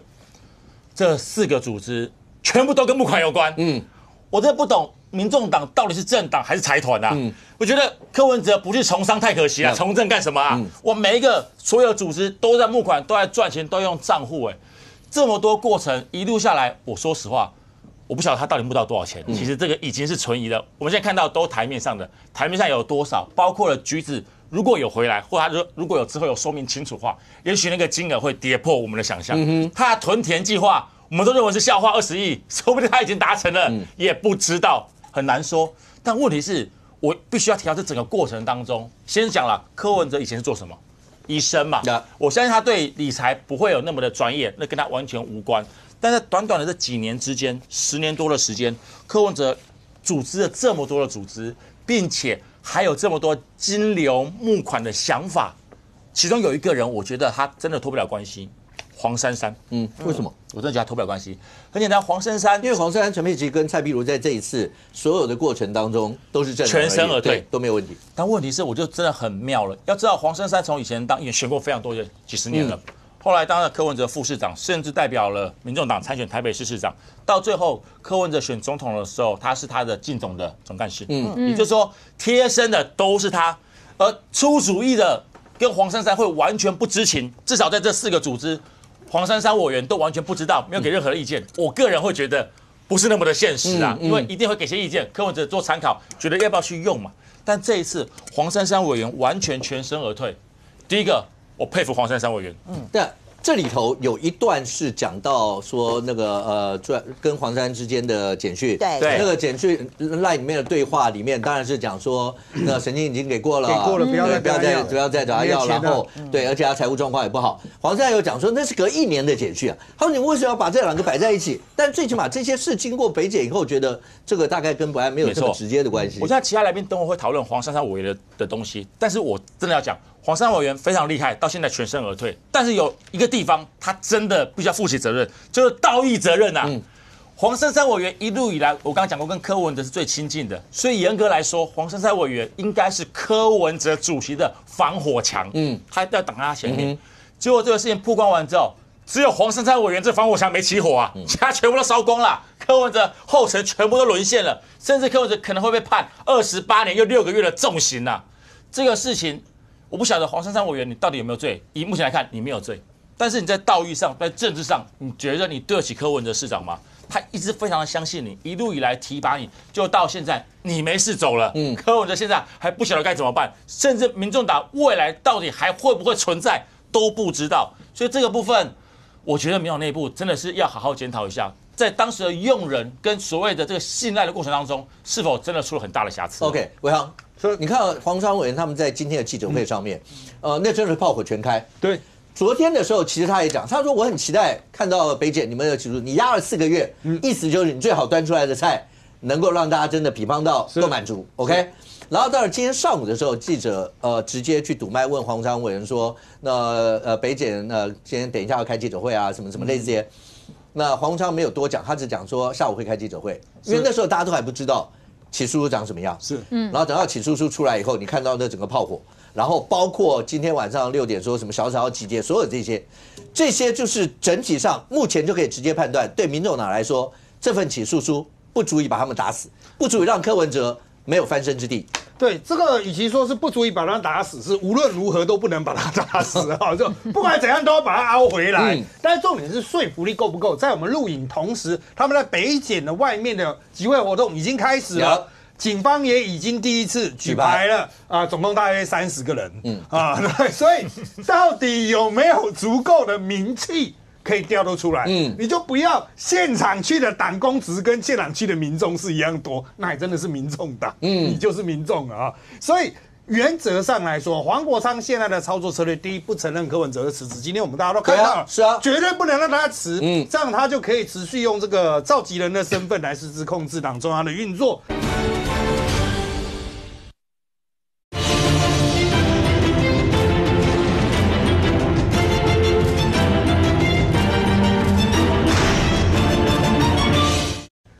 这4个组织全部都跟募款有关。我真的不懂。民众党到底是政党还是财团啊？我觉得柯文哲不去从商太可惜了，从政干什么啊？我每一个所有组织都在募款，都在赚钱，都用账户。这么多过程一路下来，我说实话，我不晓得他到底募到多少钱。其实这个已经是存疑了。我们现在看到都台面上的，台面上有多少，包括了橘子如果有回来，或他如果有之后有说明清楚的话，也许那个金额会跌破我们的想象。他的屯田计划，我们都认为是笑话20亿，说不定他已经达成了，也不知道。很难说，但问题是我必须要提到这整个过程当中，先讲了柯文哲以前是做什么，医生嘛，我相信他对理财不会有那么的专业，那跟他完全无关。但在短短的这几年之间，10年多的时间，柯文哲组织了这么多的组织，并且还有这么多金流募款的想法，其中有一个人，我觉得他真的脱不了关系。黄珊珊，为什么？我真的觉得他脱不了关系。很简单，黄珊珊，因为黄珊珊、陈佩琪跟蔡壁如在这一次所有的过程当中都是正全身而退，都没有问题。但问题是，我就真的很妙了。要知道，黄珊珊从以前当也选过非常多的几十年了，后来当了柯文哲副市长，甚至代表了民众党参选台北市市长。到最后，柯文哲选总统的时候，他是他的进总的总干事，也就是说，贴身的都是他，而出主意的跟黄珊珊会完全不知情，至少在这4个组织。黄珊珊委员都完全不知道，没有给任何的意见。我个人会觉得不是那么的现实啊，因为一定会给些意见，柯文哲做参考，觉得要不要去用嘛。但这一次黄珊珊委员完全全身而退。第一个，我佩服黄珊珊委员。对。这里头有一段是讲到说那个跟黄珊珊之间的简讯，对，那个简讯 LINE 里面的对话里面当然是讲说，那神经已经给过了，不要再找他要，然后对，而且他财务状况也不好。黄珊珊有讲说那是隔1年的简讯啊，他说你为什么要把这2个摆在一起？但最起码这些事经过北检以后，觉得这个大概跟本案没有这么直接的关系。我现在其他来宾等会会讨论黄珊珊委员的东西，但是我真的要讲。黄珊珊委员非常厉害，到现在全身而退。但是有一个地方，他真的必须要负起责任，就是道义责任啊。黄珊珊委员一路以来，我刚刚讲过，跟柯文哲是最亲近的，所以严格来说，黄珊珊委员应该是柯文哲主席的防火墙。他要挡在他前面。结果这个事情曝光完之后，只有黄珊珊委员这防火墙没起火啊，其他全部都烧光了。柯文哲后尘全部都沦陷了，甚至柯文哲可能会被判28年又6个月的重刑啊。这个事情。我不晓得黄珊珊委员你到底有没有罪？以目前来看，你没有罪。但是你在道义上，在政治上，你觉得你对得起柯文哲市长吗？他一直非常的相信你，一路以来提拔你，就到现在你没事走了。柯文哲现在还不晓得该怎么办，甚至民众党未来到底还会不会存在都不知道。所以这个部分，我觉得民众内部真的是要好好检讨一下，在当时的用人跟所谓的这个信赖的过程当中，是否真的出了很大的瑕疵 ？OK， 伟航。你看黄珊委员他们在今天的记者会上面，那真是炮火全开。对，昨天的时候，其实他也讲，他说我很期待看到北检你们的起诉，你压了4个月，意思就是你最好端出来的菜能够让大家真的匹方到够满足。OK， 然后到了今天上午的时候，记者直接去堵麦问黄珊委员说，那北检今天等一下要开记者会啊，什么什么类似这些。那黄珊没有多讲，他只讲说下午会开记者会，因为那时候大家都还不知道。起诉书长什么样？然后等到起诉书出来以后，你看到那整个炮火，然后包括今天晚上6点说什么小草要集结，所有这些就是整体上目前就可以直接判断，对民众党来说，这份起诉书不足以把他们打死，不足以让柯文哲没有翻身之地。对，这个与其说是不足以把他打死，是无论如何都不能把他打死啊！就不管怎样都要把他凹回来。但是重点是说服力够不够？在我们录影同时，他们在北检的外面的集会活动已经开始了。警方也已经第一次举牌了啊，总共大约30个人，对，所以到底有没有足够的名气可以调度出来？你就不要现场去的党公职跟现场去的民众是一样多，那也真的是民众党，你就是民众了啊，所以。原则上来说，黄国昌现在的操作策略，第一不承认柯文哲的辞职，今天我们大家都看到了，是啊，绝对不能让他辞，这样他就可以持续用这个召集人的身份来实质控制党中央的运作。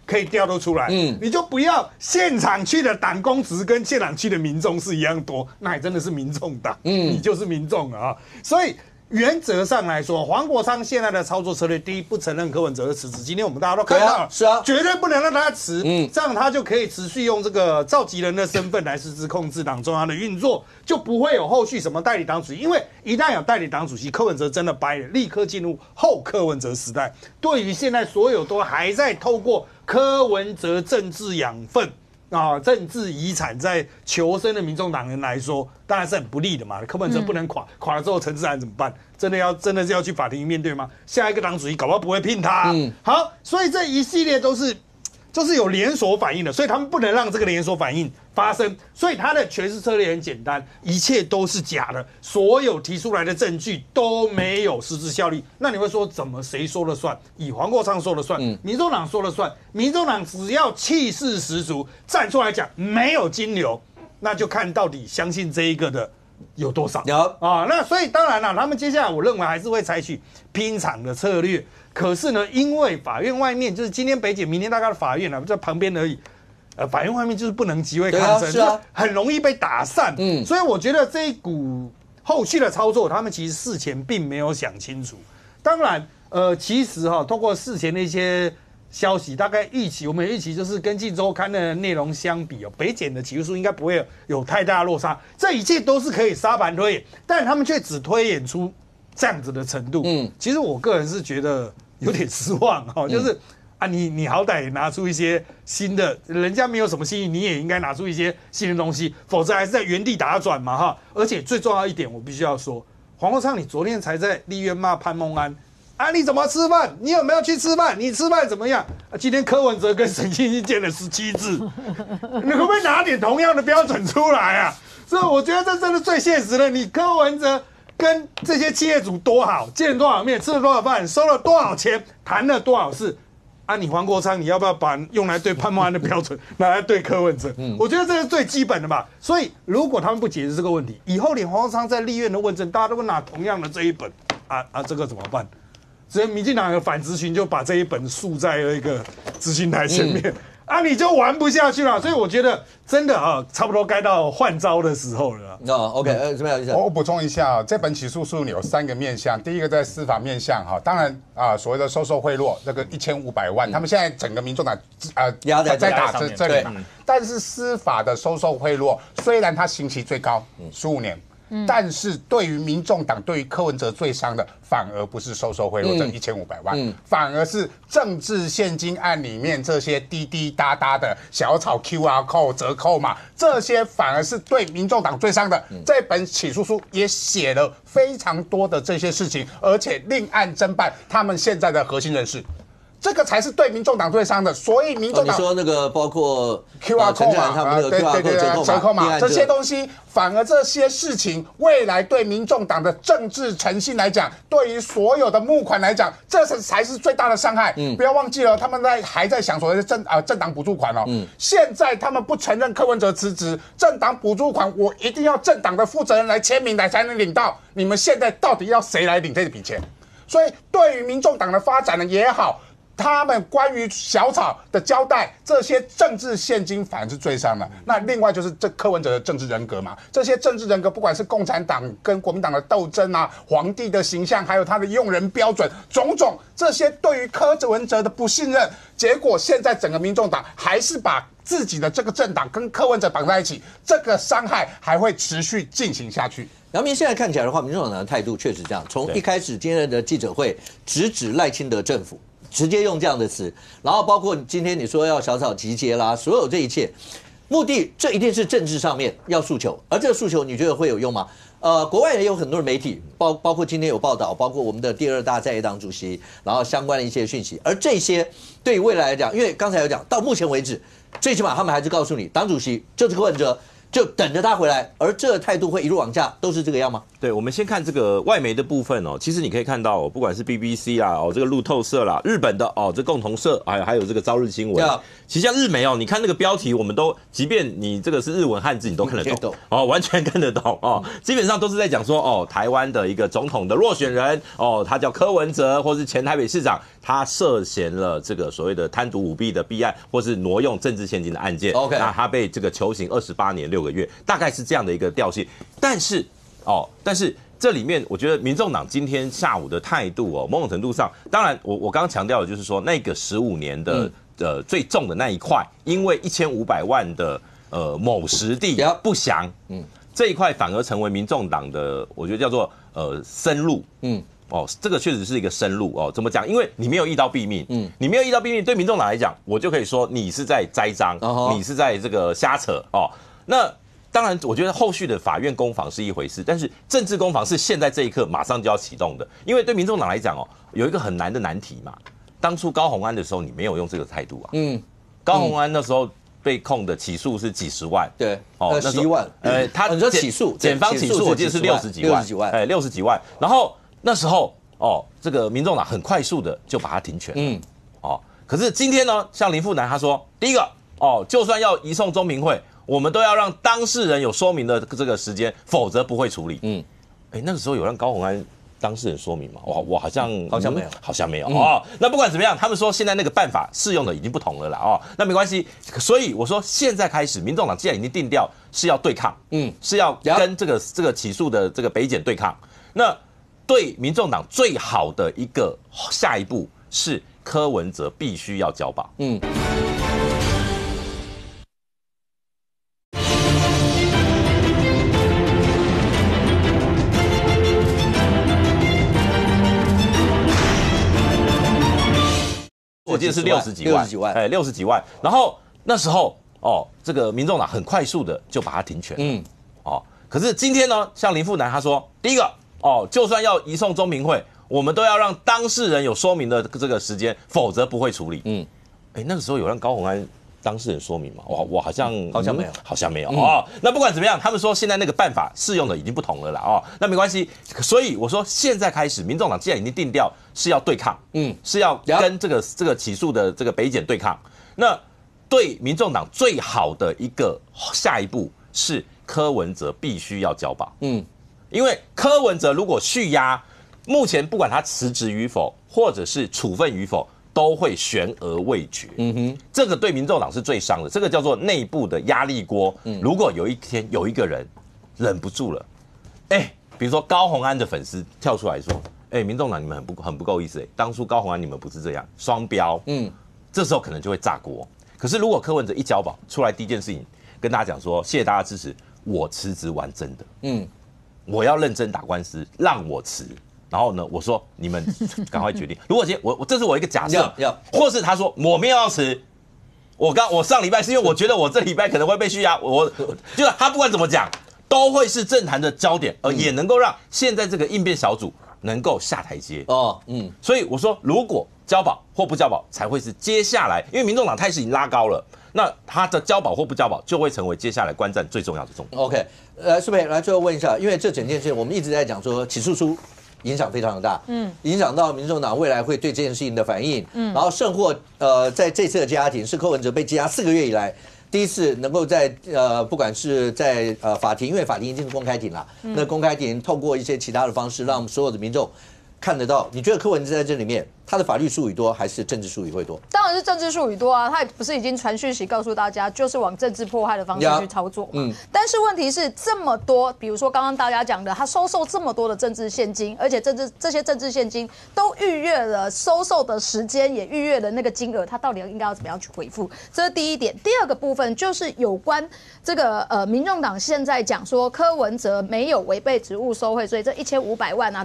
可以调度出来，你就不要现场去的党公职跟现场去的民众是一样多，那也真的是民众党，你就是民众啊。所以原则上来说，黄国昌现在的操作策略，第一不承认柯文哲的辞职，今天我们大家都看到了，是啊，绝对不能让他辞，这样他就可以持续用这个召集人的身份来实质控制党中央的运作，就不会有后续什么代理党主席，因为一旦有代理党主席，柯文哲真的掰了，立刻进入后柯文哲时代。对于现在所有都还在透过柯文哲政治养分啊、政治遗产在求生的民众党人来说，当然是很不利的嘛。柯文哲不能垮，垮了之后陈智菡怎么办？真的是要去法庭面对吗？下一个党主席搞不好不会聘他、好，所以这一系列都是就是有连锁反应的，所以他们不能让这个连锁反应发生。所以他的诠释策略很简单，一切都是假的，所有提出来的证据都没有实质效力。那你会说怎么谁说了算？以黄国昌说了算，民众党说了算。民众党只要气势十足站出来讲没有金流，那就看到底相信这一个的有多少。那所以当然了，他们接下来我认为还是会采取拼场的策略。可是呢，因为法院外面就是今天北检，明天大概的法院在旁边而已。法院外面就是不能集会抗争，就很容易被打散。所以我觉得这一股后续的操作，他们其实事前并没有想清楚。当然，其实透过事前的一些消息，大概我们预期就是跟《镜周刊》的内容相比北检的起诉书应该不会有太大的落差。这一切都是可以沙盘推演，但他们却只推演出这样子的程度。其实我个人是觉得有点失望就是你好歹拿出一些新的，人家没有什么新意，你也应该拿出一些新的东西，否则还是在原地打转嘛而且最重要一点，我必须要说，黄国昌你昨天才在立院骂潘孟安你怎么吃饭？你有没有去吃饭？你吃饭怎么样？今天柯文哲跟沈清熙见了17次，你可不可以拿点同样的标准出来啊？所以我觉得这真的最现实的，你柯文哲跟这些企业主多好，见了多少面，吃了多少饭，收了多少钱，谈了多少事你黄国昌，你要不要把用来对潘孟安的标准拿来对柯文哲？我觉得这是最基本的吧。所以如果他们不解决这个问题，以后连黄国昌在立院的问政，大家都会拿同样的这一本这个怎么办？所以民进党的反咨询就把这一本竖在了一个咨询台前面。你就玩不下去了，所以我觉得真的差不多该到换招的时候了。OK， 怎么样？我补充一下这本起诉书有3个面向，第一个在司法面向当然所谓的收受贿赂这个1500万，他们现在整个民众党压在打这里嘛，但是司法的收受贿赂虽然它刑期最高15年。但是对于民众党，对于柯文哲最伤的，反而不是收受贿赂这1500万，反而是政治现金案里面这些滴滴答答的小草 QR code 折扣嘛，这些反而是对民众党最伤的。这本起诉书也写了非常多的这些事情，而且另案侦办他们现在的核心人士。这个才是对民众党最伤的，所以民众党你说那个包括 QR code 嘛，他们那个 QR code 折扣嘛，这些东西，反而这些事情未来对民众党的政治诚信来讲，对于所有的募款来讲，这才是最大的伤害。不要忘记了，他们还在想所谓的政党补助款现在他们不承认柯文哲辞职，政党补助款我一定要政党的负责人来签名才能领到。你们现在到底要谁来领这笔钱？所以对于民众党的发展呢也好。他们关于小草的交代，这些政治现金反而是最伤的。那另外就是这柯文哲的政治人格嘛，这些政治人格，不管是共产党跟国民党的斗争皇帝的形象，还有他的用人标准，种种这些对于柯文哲的不信任，结果现在整个民众党还是把自己的这个政党跟柯文哲绑在一起，这个伤害还会持续进行下去。杨明现在看起来的话，民众党的态度确实这样，从一开始今天的记者会直指赖清德政府。直接用这样的词，然后包括今天你说要小草集结啦，所有这一切，目的这一定是政治上面要诉求，而这个诉求你觉得会有用吗？国外也有很多的媒体，包括今天有报道，包括我们的第2大在野党主席，然后相关的一些讯息，而这些对于未来来讲，因为刚才有讲到目前为止，最起码他们还是告诉你，党主席就是柯文哲，就等着他回来，而这个态度会一路往下，都是这个样吗？对，我们先看这个外媒的部分哦，其实你可以看到，不管是 BBC 啦，这个路透社啦，日本的这共同社，还有这个朝日新闻，其实像日媒你看那个标题，我们都，即便你这个是日文汉字，你都看得懂完全看得懂基本上都是在讲说台湾的一个总统的落选人他叫柯文哲，或是前台北市长，他涉嫌了这个所谓的贪渎舞弊的弊案，或是挪用政治现金的案件，那他被这个囚刑28年6个月，大概是这样的一个调性，但是这里面，我觉得民众党今天下午的态度某种程度上，当然我刚刚强调的就是说，那个15年的最重的那一块，因为1500万的某实地不详，这一块反而成为民众党的，我觉得叫做生路，这个确实是一个生路怎么讲？因为你没有一刀毙命，你没有一刀毙命，对民众党来讲，我就可以说你是在栽赃，你是在这个瞎扯那。当然，我觉得后续的法院攻防是一回事，但是政治攻防是现在这一刻马上就要启动的。因为对民众党来讲有一个很难的难题嘛。当初高虹安的时候，你没有用这个态度高虹安那时候被控的起诉是几十万，对，11万。他你说起诉，检方起诉我记得是60几万，60几万。然后那时候这个民众党很快速的就把他停权可是今天呢，像林富南他说，第一个就算要移送中评会，我们都要让当事人有说明的这个时间，否则不会处理。那个时候有让高虹安当事人说明吗？我好像没有，好像没有那不管怎么样，他们说现在那个办法适用的已经不同了啦那没关系。所以我说现在开始，民众党既然已经定调是要对抗，是要跟这个起诉的这个北检对抗，那对民众党最好的一个下一步是柯文哲必须要交保。我记得是60几万，60几万。然后那时候这个民众党很快速的就把他停权。可是今天呢，像林富南他说，第一个就算要移送中评会，我们都要让当事人有说明的这个时间，否则不会处理。那个时候有让高虹安当事人说明吗？我好像没有，好像没有那不管怎么样，他们说现在那个办法适用的已经不同了啦那没关系。所以我说现在开始，民众党既然已经定调是要对抗，是要跟这个起诉的这个北检对抗，那对民众党最好的一个下一步是柯文哲必须要交保。因为柯文哲如果续押，目前不管他辞职与否，或者是处分与否，都会悬而未决。这个对民众党是最伤的，这个叫做内部的压力锅。如果有一天有一个人忍不住了，比如说高虹安的粉丝跳出来说，民众党你们很不够意思，当初高虹安你们不是这样双标，这时候可能就会炸锅。可是如果柯文哲一交保出来，第一件事情跟大家讲说，谢谢大家支持，我辞职完真的，我要认真打官司，让我辞。然后呢，我说你们赶快决定。如果今天这是我一个假设，或是他说我没有要辞，我上礼拜是因为我觉得我这礼拜可能会被续押，就是他不管怎么讲，都会是政坛的焦点，也能够让现在这个应变小组能够下台阶。所以我说，如果交保或不交保，才会是接下来，因为民众党态势已经拉高了。那他的交保或不交保，就会成为接下来观战最重要的重点。OK， 苏培来最后问一下，因为这整件事情我们一直在讲说起诉书影响非常的大，影响到民众党未来会对这件事情的反应，然后甚或在这次的羁押庭是柯文哲被羁押4个月以来第一次能够在不管是在法庭，因为法庭已经是公开庭了，那公开庭透过一些其他的方式，让所有的民众看得到。你觉得柯文哲在这里面，他的法律术语多还是政治术语会多？当然是政治术语多啊！他也不是已经传讯息告诉大家，就是往政治迫害的方式去操作嘛。但是问题是这么多，比如说刚刚大家讲的，他收受这么多的政治现金，而且这些政治现金都预约了收受的时间，也预约了那个金额，他到底应该要怎么样去回复？这是第一点。第二个部分就是有关这个民众党现在讲说柯文哲没有违背职务收贿，所以这1500万啊，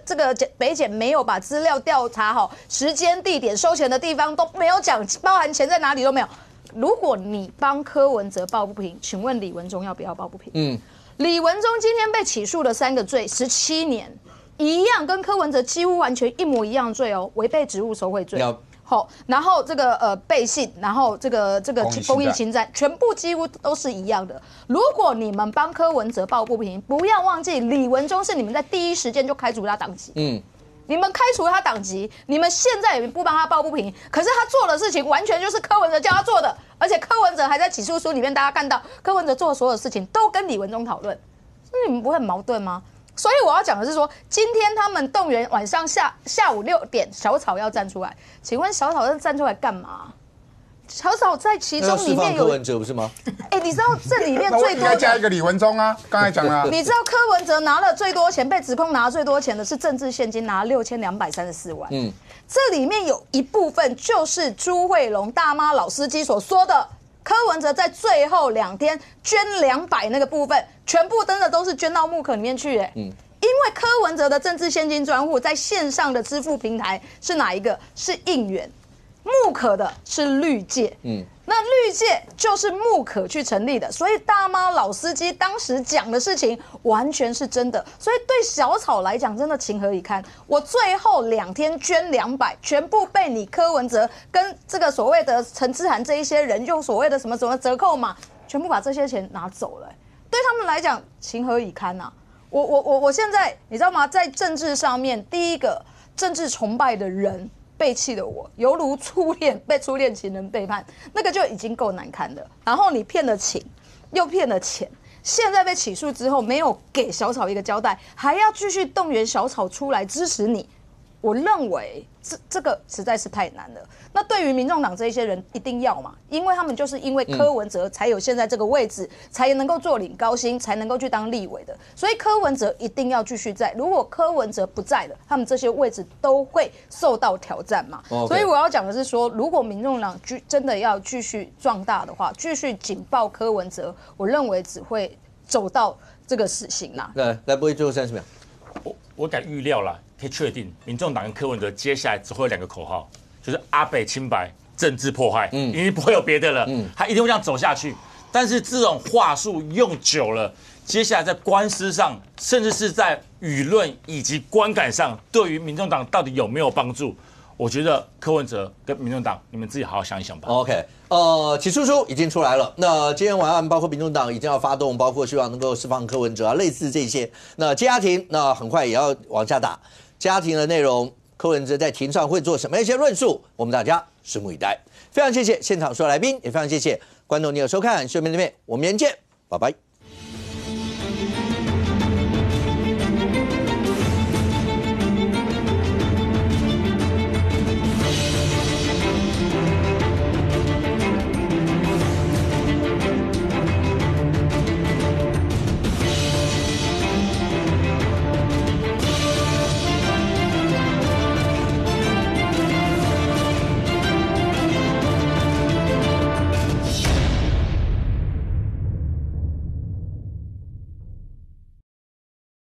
这个北检没有把资料调查好，时间、地点、收钱的地方都没有讲，包含钱在哪里都没有。如果你帮柯文哲抱不平，请问李文忠要不要抱不平？李文忠今天被起诉的3个罪，17年，一样跟柯文哲几乎完全一模一样的罪哦，违背职务受贿罪。好，然后这个背信，然后这个公益侵占，全部几乎都是一样的。如果你们帮柯文哲抱不平，不要忘记李文忠是你们在第一时间就开除他党籍。你们开除他党籍，你们现在也不帮他抱不平，可是他做的事情完全就是柯文哲叫他做的，而且柯文哲还在起诉书里面，大家看到柯文哲做的所有事情都跟李文忠讨论，那你们不会很矛盾吗？所以我要讲的是说，今天他们动员晚上下午6点，小草要站出来，请问小草要站出来干嘛？小草在其中里面有柯文哲不是吗？你知道这里面最多应该加一个李文忠啊，刚才讲了。你知道柯文哲拿了最多钱，被指控拿了最多钱的是政治现金，拿了6234万。这里面有一部分就是朱慧龙大妈老司机所说的。柯文哲在最后2天捐200那个部分，全部真的都是捐到木可里面去，因为柯文哲的政治现金专户在线上的支付平台是哪一个？是应援，木可的是绿界，那绿界就是木可去成立的，所以大妈老司机当时讲的事情完全是真的，所以对小草来讲真的情何以堪。我最后2天捐200，全部被你柯文哲跟这个所谓的陈志涵这一些人用所谓的什么折扣码，全部把这些钱拿走了，对他们来讲情何以堪啊！我现在你知道吗？在政治上面，第一个政治崇拜的人背弃了我，犹如初恋被初恋情人背叛，那个就已经够难看的。然后你骗了情，又骗了钱，现在被起诉之后，没有给小草一个交代，还要继续动员小草出来支持你，我认为这个实在是太难了。那对于民众党这一些人一定要嘛，因为他们就是因为柯文哲才有现在这个位置，才能够坐领高薪，才能够去当立委的，所以柯文哲一定要继续在。如果柯文哲不在了，他们这些位置都会受到挑战嘛。所以我要讲的是说，如果民众党真的要继续壮大的话，继续紧抱柯文哲，我认为只会走到这个死刑啦。来，播最后30秒。我敢预料啦，可以确定，民众党跟柯文哲接下来只会有2个口号，就是阿北清白、政治迫害，已经不会有别的了，他一定会这样走下去。但是这种话术用久了，接下来在官司上，甚至是在舆论以及观感上，对于民众党到底有没有帮助？我觉得柯文哲跟民众党，你们自己好好想一想吧。OK， 起诉书已经出来了。那今天晚上包括民众党已经要发动，包括希望能够释放柯文哲啊，类似这些。那羁押庭那很快也要往下打。羁押庭的内容，柯文哲在庭上会做什么一些论述？我们大家拭目以待。非常谢谢现场所有来宾，也非常谢谢观众你的收看，秀面对面，我们明天见，拜拜。